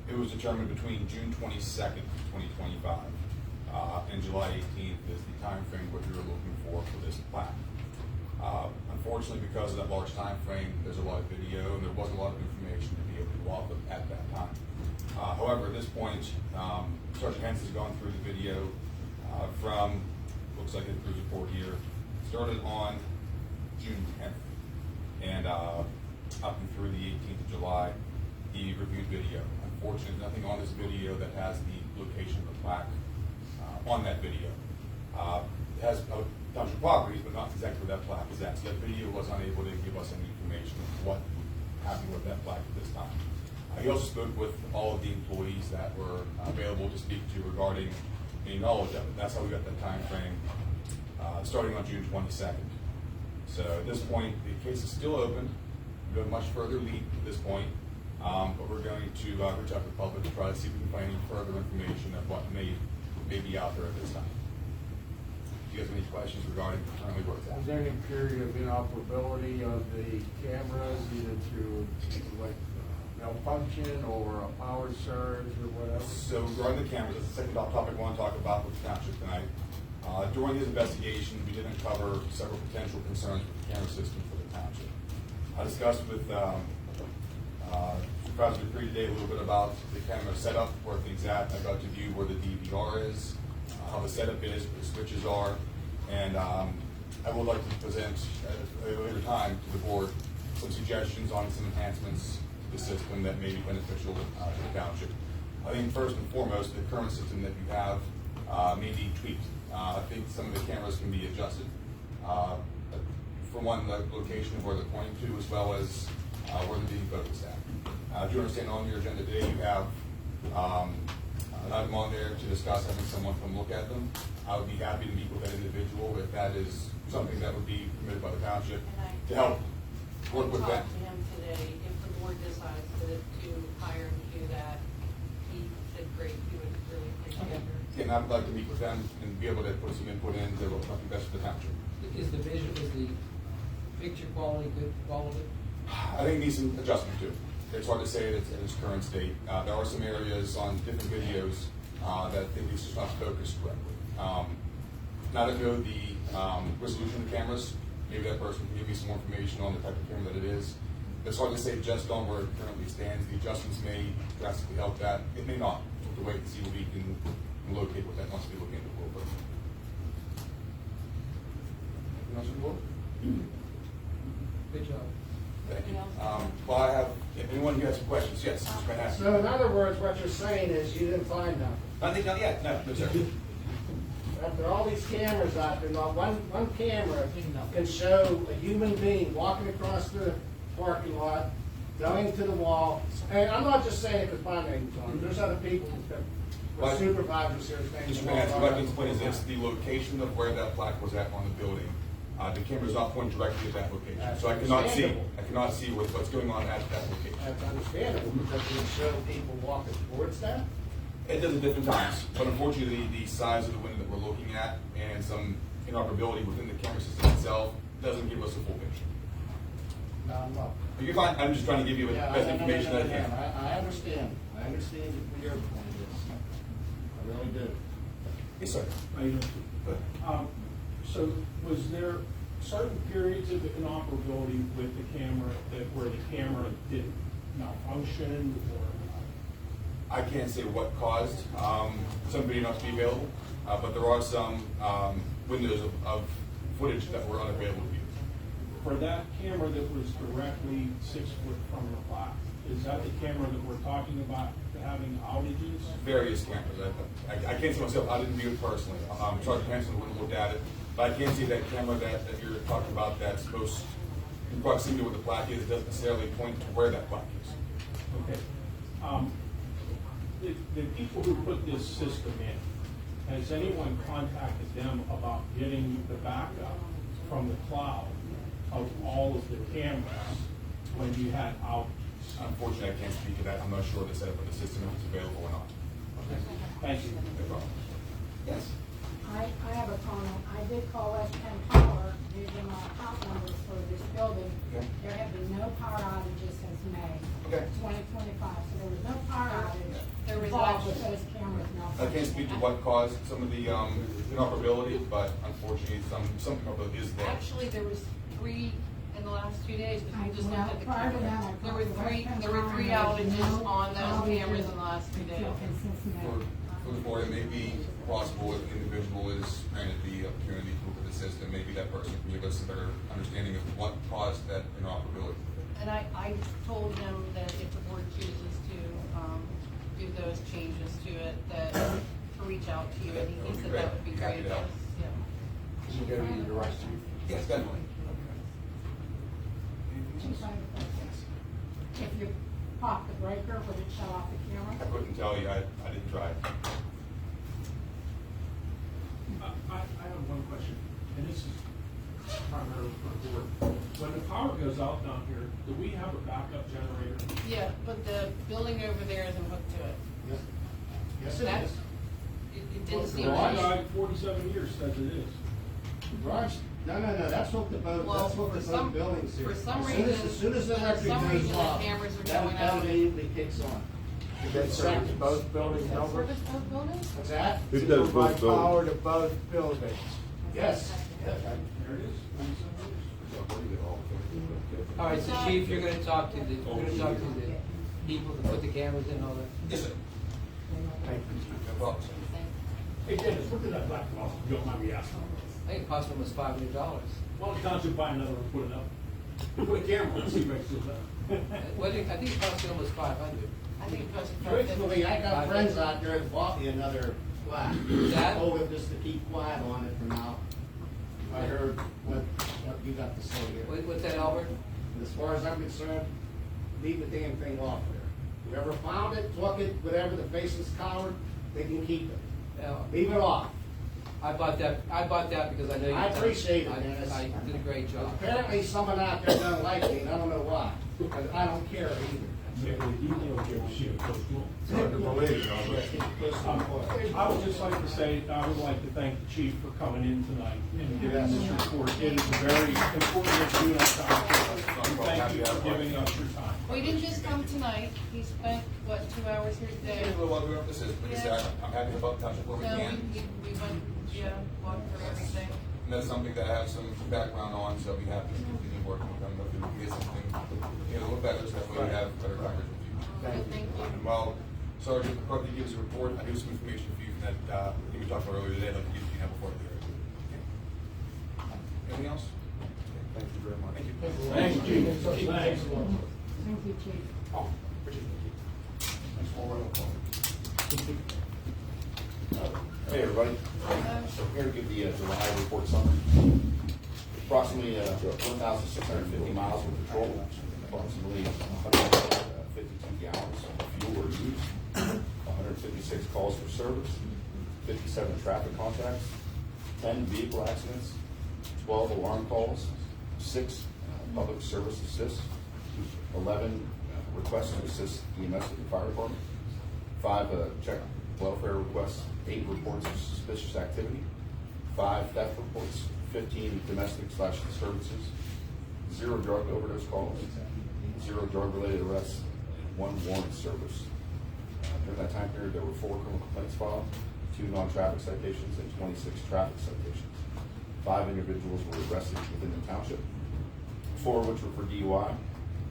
S: It was determined between June 22nd, 2025, and July 18th is the time frame what we were looking for this plaque. Unfortunately, because of that large time frame, there's a lot of video and there wasn't a lot of information to be able to go off of at that time. However, at this point, Sergeant Henson's gone through the video from, looks like his cruise report here, started on June 10th, and up and through the 18th of July, he reviewed video. Unfortunately, nothing on this video that has the location of the plaque on that video. It has township properties, but not exactly where that plaque is at. So that video was unable to give us any information of what happened with that plaque at this time. He also spoke with all of the employees that were available to speak to regarding any knowledge of it. That's how we got that time frame, starting on June 22nd. So at this point, the case is still open. We have a much further lead at this point, but we're going to reach out to the public to try to see if we can find any further information of what may be out there at this time. Do you guys have any questions regarding currently where it's at?
H: Was there any period of inoperability of the cameras, either through like malfunction or a power surge or whatever?
S: So regarding the cameras, that's the second topic I want to talk about with the township tonight. During his investigation, we did uncover several potential concerns with the camera system for the township. I discussed with Supervisor Dupree today a little bit about the camera setup, where things at. I got to view where the DVR is, how the setup is, where the switches are, and I would like to present at a later time to the board some suggestions on some enhancements to the system that may be beneficial to the township. I think first and foremost, the current system that you have may be tweaked. I think some of the cameras can be adjusted. For one, the location of where they're pointing to, as well as where they're being focused at. Do you understand on your agenda today you have an item on there to discuss having someone come look at them? I would be happy to meet with that individual if that is something that would be permitted by the township to help work with that.
A: I talked to him today, if the board decides to hire him to do that, he said great, he would really appreciate it.
S: And I'd like to meet with them and be able to put some input into what's going to be best for the township.
K: Is the picture quality good quality?
S: I think it needs some adjustment too. It's hard to say it in its current state. There are some areas on different videos that I think it's just not focused correctly. Now that I know the resolution of the cameras, maybe that person can give me some more information on the type of camera that it is. It's hard to say just on where it currently stands. The adjustments may drastically help that. It may not. We'll have to wait and see what we can locate what that wants to be looking into a little bit. Anything else on the board?
K: Good job.
S: Thank you. Well, I have, if anyone here has some questions, yes, Mr. Van Hassen.
J: So in other words, what you're saying is you didn't find nothing.
S: Nothing, not yet, no, sir.
J: After all these cameras out there, not one camera can show a human being walking across the parking lot, going to the wall. And I'm not just saying it because my name's on it. There's other people that were supervisors here saying.
S: Mr. Van Hassen, what I can explain is this, the location of where that plaque was at on the building. The camera's not pointing directly at that location, so I cannot see what's going on at that location.
J: That's understandable because it would show people walking towards that.
S: It does at different times, but unfortunately, the size of the window that we're looking at and some inoperability within the camera system itself doesn't give us a full picture.
J: No, I'm not.
S: You're fine. I'm just trying to give you the best information that I can.
J: I understand. I understand what your point is. I really do.
S: Yes, sir.
Q: How you doing?
S: Good.
Q: So was there certain periods of inoperability with the camera where the camera didn't malfunction or?
S: I can't say what caused some video not to be available, but there are some windows of footage that were unavailable to view.
Q: For that camera that was directly 6 foot from the plaque, Is that the camera that we're talking about having outages?
S: Various cameras. I can't see myself, I didn't view it personally. Sergeant Hanson wouldn't look at it, but I can see that camera that you're talking about that's supposed, in proximity to where the plaque is, doesn't necessarily point to where that plaque is.
Q: Okay. The people who put this system in, has anyone contacted them about getting the backup from the cloud of all of the cameras when you had outages?
S: Unfortunately, I can't speak to that. I'm not sure the setup of the system, if it's available or not.
Q: Okay. Thank you.
S: No problem. Yes?
C: I have a comment. I did call West Penn Power, gave them our account numbers for this building.
S: Okay.
C: There have been no power outages since May.
S: Okay.
C: 2025, so there was no power outage.
A: There was
C: involved with
A: actually-
C: those cameras now.
S: I can't speak to what caused some of the inoperability, but unfortunately, some inoperability is there.
A: Actually, there was 3 in the last 2 days, because we just
C: I-
A: looked at the
C: prior to
A: cameras.
C: that, I
A: There were
C: talked to
A: three,
C: West
A: there were
C: Penn
A: 3
C: Power, and
A: outages
C: there was no
A: on those
C: outages
A: cameras in the last 2 days.
C: since May.
S: For the board, it may be possible if the individual is granted the opportunity to look at the system, maybe that person can give us a better understanding of what caused that inoperability.
A: And I told him that if the board chooses to, do those changes to it, that to reach out to you, and he said that would be
S: Happy
A: great,
S: to help.
A: yes, yeah.
D: Can you go to your direct chief?
S: Yes, definitely.
C: Chief, I have a question. If you pop the breaker, would it shut off the camera?
S: I couldn't tell you, I didn't try it.
Q: I have one question, and this is primarily for the board. When the power goes out down here, do we have a backup generator?
A: Yeah, but the building over there isn't hooked to it.
D: Yes. Yes, it
A: That's-
D: is.
A: It didn't seem
Q: My
A: to
Q: guy, 47 years, says it is.
D: Raj, no, that's what the boat,
A: Well,
D: that's what the
A: for some-
D: boat building's here.
A: for some
D: As soon as-
A: reason-
D: As soon as the
A: for
D: electric
A: some
D: goes
A: reason the
D: off,
A: cameras are
D: that
A: going out.
D: immediately kicks on.
H: That serves both buildings over?
A: Service both buildings?
D: What's that?
I: It
H: To
I: does
H: provide
I: both buildings.
H: power to both buildings.
D: Yes.
Q: There it is.
K: All right, so Chief, you're gonna talk to the people that put the cameras in and all that?
S: Yes, sir.
H: Thank you.
S: No problem, sir.
Q: Hey Dennis, what did that black box, if you don't mind me asking?
K: I think it cost almost $500.
Q: Why don't the township buy another and put it up? Put a camera on, see if it's still there.
K: Well, I think it cost you almost 500.
A: I think it cost
D: Truthfully, I got friends out there that bought me another plaque.
K: That-
D: I told them just to keep quiet on it for now. I heard what you got to say here.
K: What's that, Albert?
D: And as far as I'm concerned, leave the damn thing off there. Whoever found it, took it, whatever the faceless coward, they can keep it.
K: Now,
D: Leave it off.
K: I bought that because I know you.
D: I appreciate it, Dennis.
K: I did a great job.
D: Apparently someone out there doesn't like me, and I don't know why. Because I don't care either.
Q: I would just like to say, I would like to thank the chief for coming in tonight and giving this report. It is a very important issue in our town. And thank you for giving us your time.
A: We didn't just come tonight, he spent, what, 2 hours here today?
S: A little while we were up this is, like I said, I'm happy to help township where we
A: No,
S: can.
A: we went, yeah, walked through everything.
S: And that's something that I have some background on, so I'll be happy to continue working with them, if we can get something, a little better, so that way we have better coverage with you.
A: Thank you.
S: And while Sergeant McCarthy gives a report, I do have some information for you from that, I think we talked about earlier today, I'd like to give you now before the hearing. Anything else? Okay, thank you very much. Thank you.
Q: Thank you, chief. Thanks.
C: Thank you, Chief.
S: Oh, Richard, thank you. Thanks for all the call.
T: Hey, everybody. So I'm here to give the July report summary. Approximately 1,650 miles of patrol, approximately 152 gallons of fuel were used, 156 calls for service, 57 traffic contacts, 10 vehicle accidents, 12 alarm calls, 6 public service assists, 11 requests to assist EMS and the fire department, 5 check welfare requests, 8 reports of suspicious activity, 5 theft reports, 15 domestic/disturbances, 0 drug overdose calls, 0 drug-related arrests, and 1 warrant service. During that time period, there were 4 criminal complaints filed, 2 non-traffic citations, and 26 traffic citations. 5 individuals were arrested within the township, 4 of which were for DUI,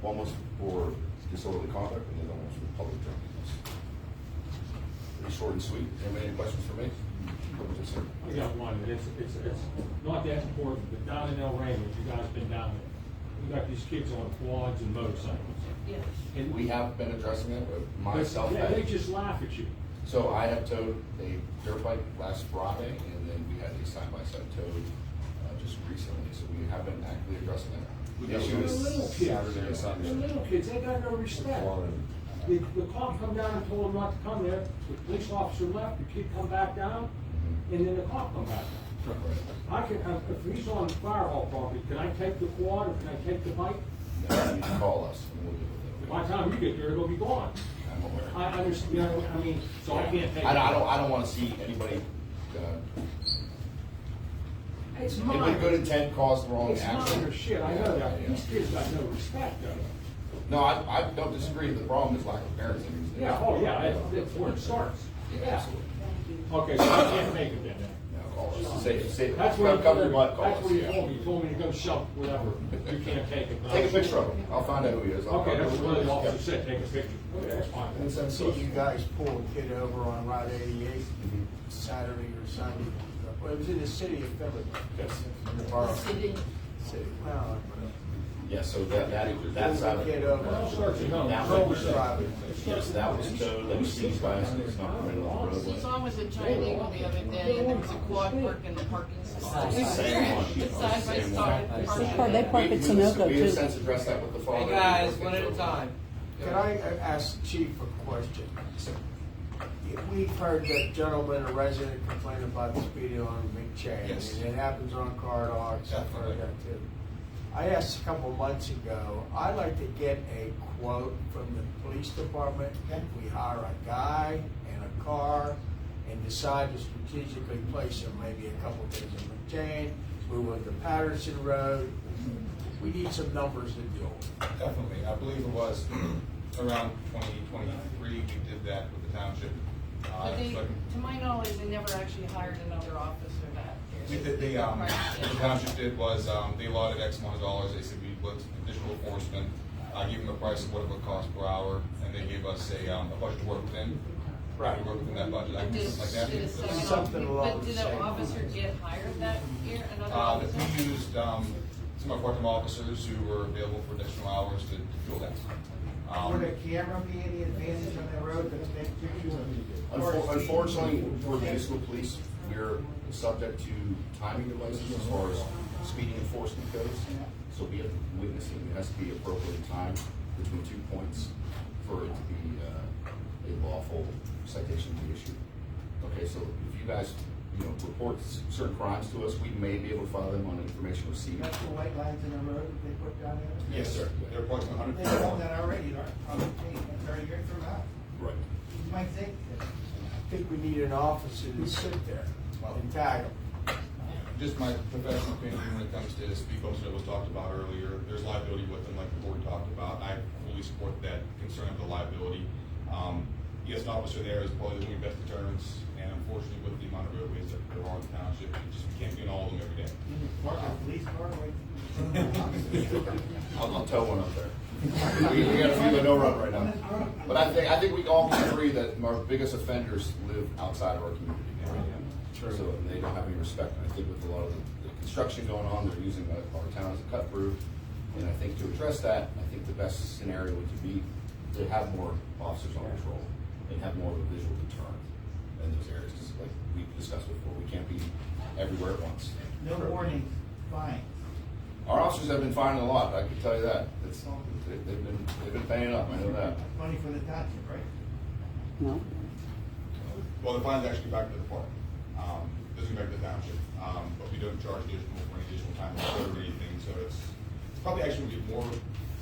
T: 1 was for disorderly conduct, and the other 1 was for public drunkenness. Pretty short and sweet. Anybody any questions for me?
Q: I got one, it's not that important, but down in El Raymond, you guys been down there. we got these kids on quads and motorcycles.
A: Yes.
Q: And
T: We have been addressing it, but myself.
Q: Yeah, they just laugh at you.
T: So I have towed a dirt bike last Friday, and then we had a side-by-side towed just recently, so we have been actively addressing it. The issue
Q: The
T: is
Q: little
T: Saturday and
Q: kids, the
T: Sunday.
Q: little kids, they got no respect. The cop come down and told them not to come there, the police officer left, the kid come back down, and then the cop come back down. I can, if he's on fire hall property, can I take the quad or can I take the bike?
T: No, you need to call us, and we'll deal with it.
Q: By the time you get there, it'll be gone.
T: I'm aware.
Q: I understand, you know, I mean, so I can't take.
T: I don't wanna see anybody,
Q: It's
T: with
Q: minor.
T: good intent cause the wrong
Q: It's
T: action.
Q: minor shit, I know that.
T: Yeah.
Q: These kids got no respect, though.
T: No, I don't disagree, the problem is lack of parenting.
Q: Yeah, oh, yeah, that's where it starts.
T: Yeah, absolutely.
Q: Okay, so I can't make it then.
T: No, call us. Say,
Q: That's what
T: cover your butt, call
Q: that's
T: us.
Q: what he
T: yeah.
Q: told me. He told me to go shove whatever. You can't take it.
T: Take a picture of him, I'll find out who he is.
Q: Okay, that's what the officer said, take a picture. Okay, that's fine.
H: And so I see you guys pull a kid over on Route 88, Saturday or Sunday. Well, it was in the city of Philly.
T: Yes.
H: In the borough.
A: City.
H: City. Well,
T: Yeah, so that's
H: pull the kid over.
T: That
H: Girl
T: was
H: was driving.
T: Yes, that was towed, that was seized by us, and it's not permitted on the roadway.
A: Saw was at China Eagle the other day, and there was a quad park in the parking spot.
T: It's the same one.
A: It's side by
T: Same
A: side.
T: one.
A: parking.
U: They park at Sunoco,
T: We have
U: too.
T: since addressed that with the father.
K: Hey guys, one at a time.
H: Can I ask the chief a question? We've heard that gentleman, a resident, complain about the speeding on McChain.
T: Yes.
H: And it happens on Car Dogs. I've heard that too. I asked a couple months ago, I'd like to get a quote from the police department. If we hire a guy and a car and decide to strategically place him maybe a couple days in McChain, move on to Patterson Road. We need some numbers to deal with.
S: Definitely, I believe it was around 2023, we did that with the township.
A: But they,
S: So
A: to my knowledge, they never actually hired another officer that
S: we
A: year.
S: did, what the township did was, they allotted X amount of dollars, they said we put additional enforcement, gave them a price of what it would cost per hour, and they gave us a budget to work within.
T: Right.
S: We work within that budget, I
A: But
S: can
A: did,
S: something like that.
A: did a second,
H: Something along
A: but
H: the
A: did an
H: same
A: officer get hired that year, another
S: That
A: officer?
S: we used, some of our part-time officers who were available for additional hours to fuel that.
J: Would a camera be any advantage on the road to take pictures of?
T: Unfortunately, for the municipal police, we're subject to timing devices as far as speeding enforcement goes. So we have witnessing, it has to be appropriately timed between 2 points for it to be a lawful citation to be issued. Okay, so if you guys, report certain crimes to us, we may be able to file them on information received.
J: That's the white lines in the road that they put down there?
S: Yes, sir. They're approximately 100
J: They've
S: feet
J: done
S: long.
J: that already, on the chain, very good for that.
T: Right.
J: You might think that.
H: I think we need an officer to sit there and tag them.
S: Just my professional opinion when it comes to speed bumps that was talked about earlier, there's liability with them like the board talked about. I fully support that concern of the liability. Yes, an officer there is probably the only best deterrents, and unfortunately with the amount of roadways that there are in the township, we can't be in all of them every day.
J: Park a police car away.
T: I'll tow one up there. We got a few that no run right now. But I think we all can agree that our biggest offenders live outside of our community. So they don't have any respect. And I think with a lot of the construction going on, they're using our town as a cut through. And I think to address that, I think the best scenario would be to have more officers on patrol and have more of a visual deterrent in those areas. 'Cause like we discussed before, we can't be everywhere at once.
J: No warning, fine.
T: Our officers have been fining a lot, I can tell you that. They've been paying up, I know that.
J: Money for the township, right?
U: No.
S: Well, the fines actually go back to the park. Doesn't go back to the township, but we don't charge additional for any additional time or anything, so it's probably actually would be more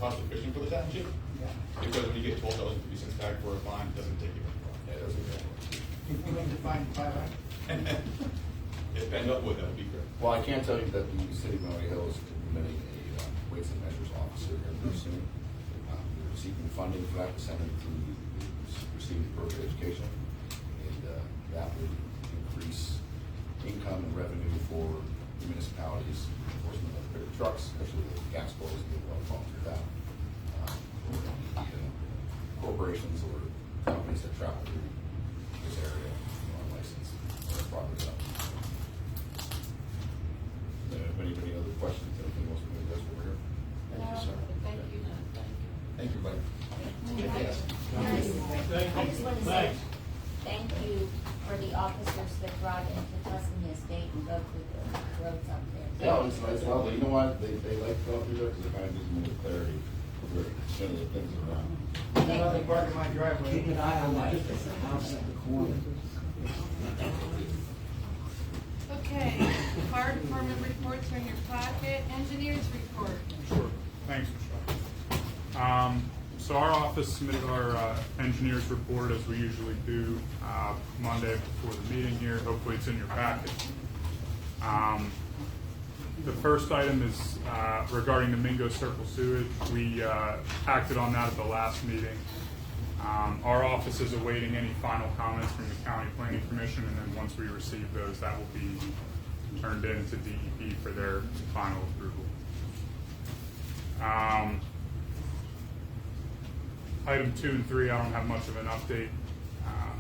S: cost efficient for the township. Because when you get $12.50 back for a fine, it doesn't take you very far.
T: Yeah, it doesn't matter.
J: If we make the fine $500.
S: If end up with, that would be great.
T: Well, I can tell you that the city of Maui Hill is implementing a weights and measures officer here pretty soon. We're receiving funding for that to send them to receive appropriate education. And that would increase income and revenue for the municipalities, enforcement of bigger trucks, especially with gas poles, get a lot of volunteer that. Corporations or companies that travel through this area on license or property up. Anybody other questions? Anything else we can address over here?
A: No,
M: I just want to say thank you for the officers that drive into Tuscany Estate and go through the roads up there.
T: Yeah, it's lovely. You know what? They like to go through there because it kind of gives them more clarity where some of the things around.
J: Another part of my driveway.
B: Keep an eye on that house at the corner.
A: Okay, fire department reports are in your packet, engineers report.
F: Sure. Thanks, Michelle. So our office submitted our engineers report as we usually do Monday before the meeting here. Hopefully it's in your packet. The first item is regarding the Mingo Circle sewage. We acted on that at the last meeting. Our office is awaiting any final comments from the County Planning Commission, and then once we receive those, that will be turned in to DEP for their final approval. Item 2 and 3, I don't have much of an update.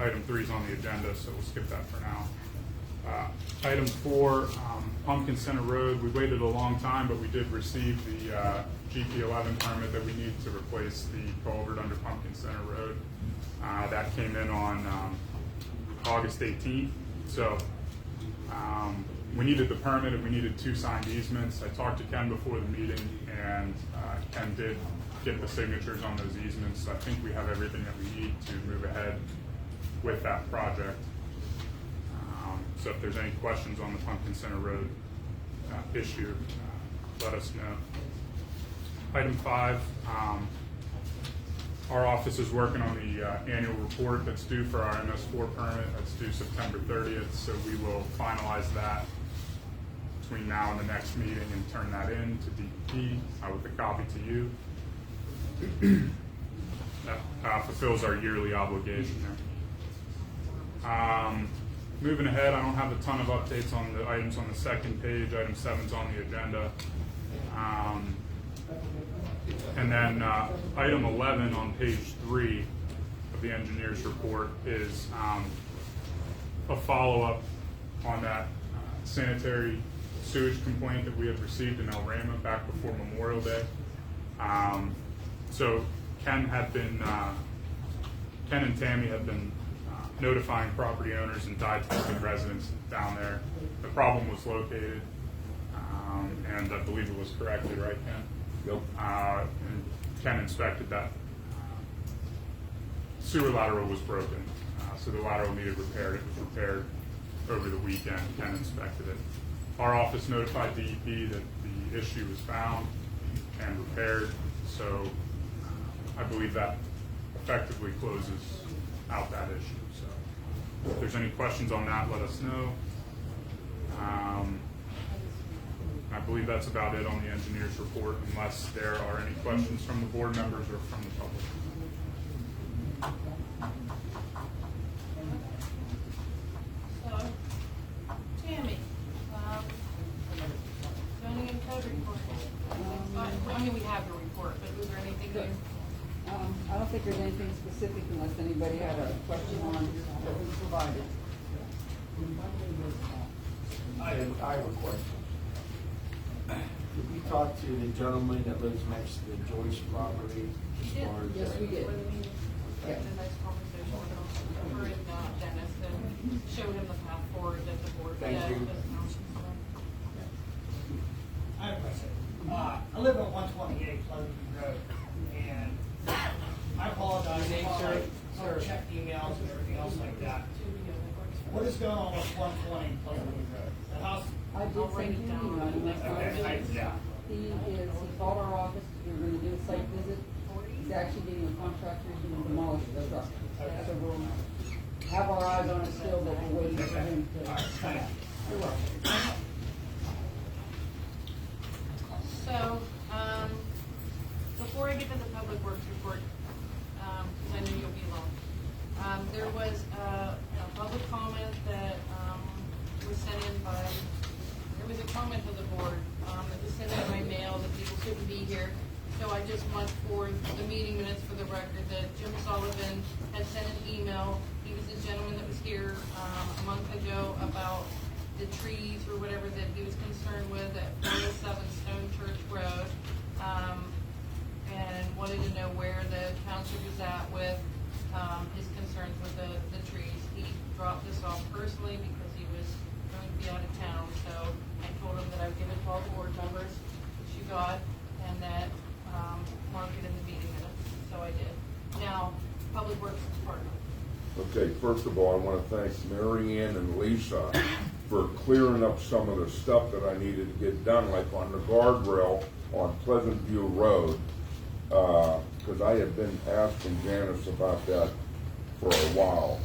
F: Item 3 is on the agenda, so we'll skip that for now. Item 4, Pumpkin Center Road. We waited a long time, but we did receive the GP11 permit that we need to replace the culvert under Pumpkin Center Road. That came in on August 18th. So we needed the permit and we needed 2 signed easements. I talked to Ken before the meeting, and Ken did get the signatures on those easements. So I think we have everything that we need to move ahead with that project. So if there's any questions on the Pumpkin Center Road issue, let us know. Item 5, our office is working on the annual report that's due for our MS4 permit. That's due September 30th, so we will finalize that between now and the next meeting and turn that in to DEP with a copy to you. That fulfills our yearly obligation there. Moving ahead, I don't have a ton of updates on the items on the second page. Item 7 is on the agenda. And then item 11 on page 3 of the engineer's report is a follow-up on that sanitary sewage complaint that we had received in El Rama back before Memorial Day. So Ken and Tammy had been notifying property owners and dive-testing residents down there. The problem was located, and I believe it was correctly, right, Ken?
I: Yep.
F: And Ken inspected that sewer lateral was broken, so the lateral needed repaired. It was repaired over the weekend. Ken inspected it. Our office notified DEP that the issue was found and repaired, so I believe that effectively closes out that issue. So if there's any questions on that, let us know. I believe that's about it on the engineer's report, unless there are any questions from the board members or from the public.
A: So, Tammy, zoning and code report. I mean, we have your report, but was there anything new?
G: I don't think there's anything specific unless anybody had a question on what we provided.
H: I have a question. Did we talk to the gentleman that lives next to the Joyce property as far as?
G: Yes, we did.
A: Had a nice conversation with him, over in Dennis, and showed him the path forward that the board.
H: Thank you.
V: I have a question. I live on 128 Pleasant Road, and I apologize if I don't check emails and everything else like that. What is going on with 120 Pleasant Road? The house.
G: I did send you an email.
V: Okay, yeah.
G: He called our office, we were gonna do a site visit. He's actually getting a contractor to demolish the structure. So we'll have our eyes on it still, but we're waiting for him to come out. You're welcome.
A: So, before I get to the public works report, because I know you'll be long, there was a public comment that was sent in by, there was a comment to the board that was sent in by mail that people couldn't be here. So I just want for the meeting minutes for the record that Jim Sullivan had sent an email. He was the gentleman that was here a month ago about the trees or whatever that he was concerned with at 407 Stone Church Road. and wanted to know where the township is at with, his concerns with the trees. He dropped this off personally because he was going to be out of town, so I told him that I would give it to all the board members, which you got, and that, mark it in the meeting minutes, so I did. Now, Public Works Department.
I: Okay, first of all, I want to thank Mary Ann and Lisa for clearing up some of the stuff that I needed to get done, like on the guardrail on Pleasant View Road. Because I had been asking Janice about that for a while.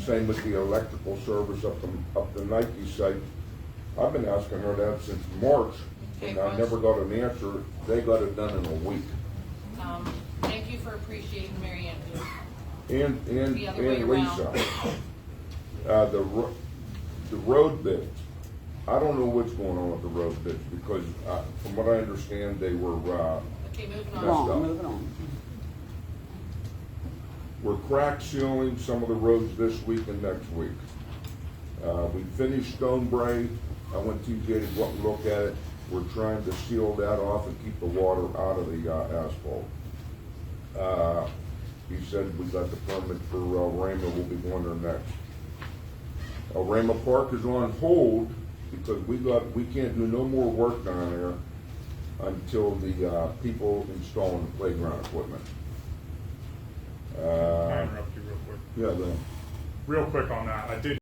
I: Same with the electrical service up the Nike site. I've been asking her that since March, and I never got an answer. They got it done in a week.
A: Thank you for appreciating Mary Ann.
I: And
A: The other way
I: Lisa, the road bids. I don't know what's going on with the road bids because from what I understand, they were
A: Okay, moving on.
I: messed up.
G: Moving on.
I: We're crack sealing some of the roads this week and next week. We finished Stonebray. I went TJ to go up and look at it. We're trying to seal that off and keep the water out of the asphalt. He said we got the permit for Rama, we'll be going there next. Rama Park is on hold because we can't do no more work down there until the people installing the playground equipment.
F: Can I interrupt you real quick?
I: Yeah,
F: Real quick on that, I did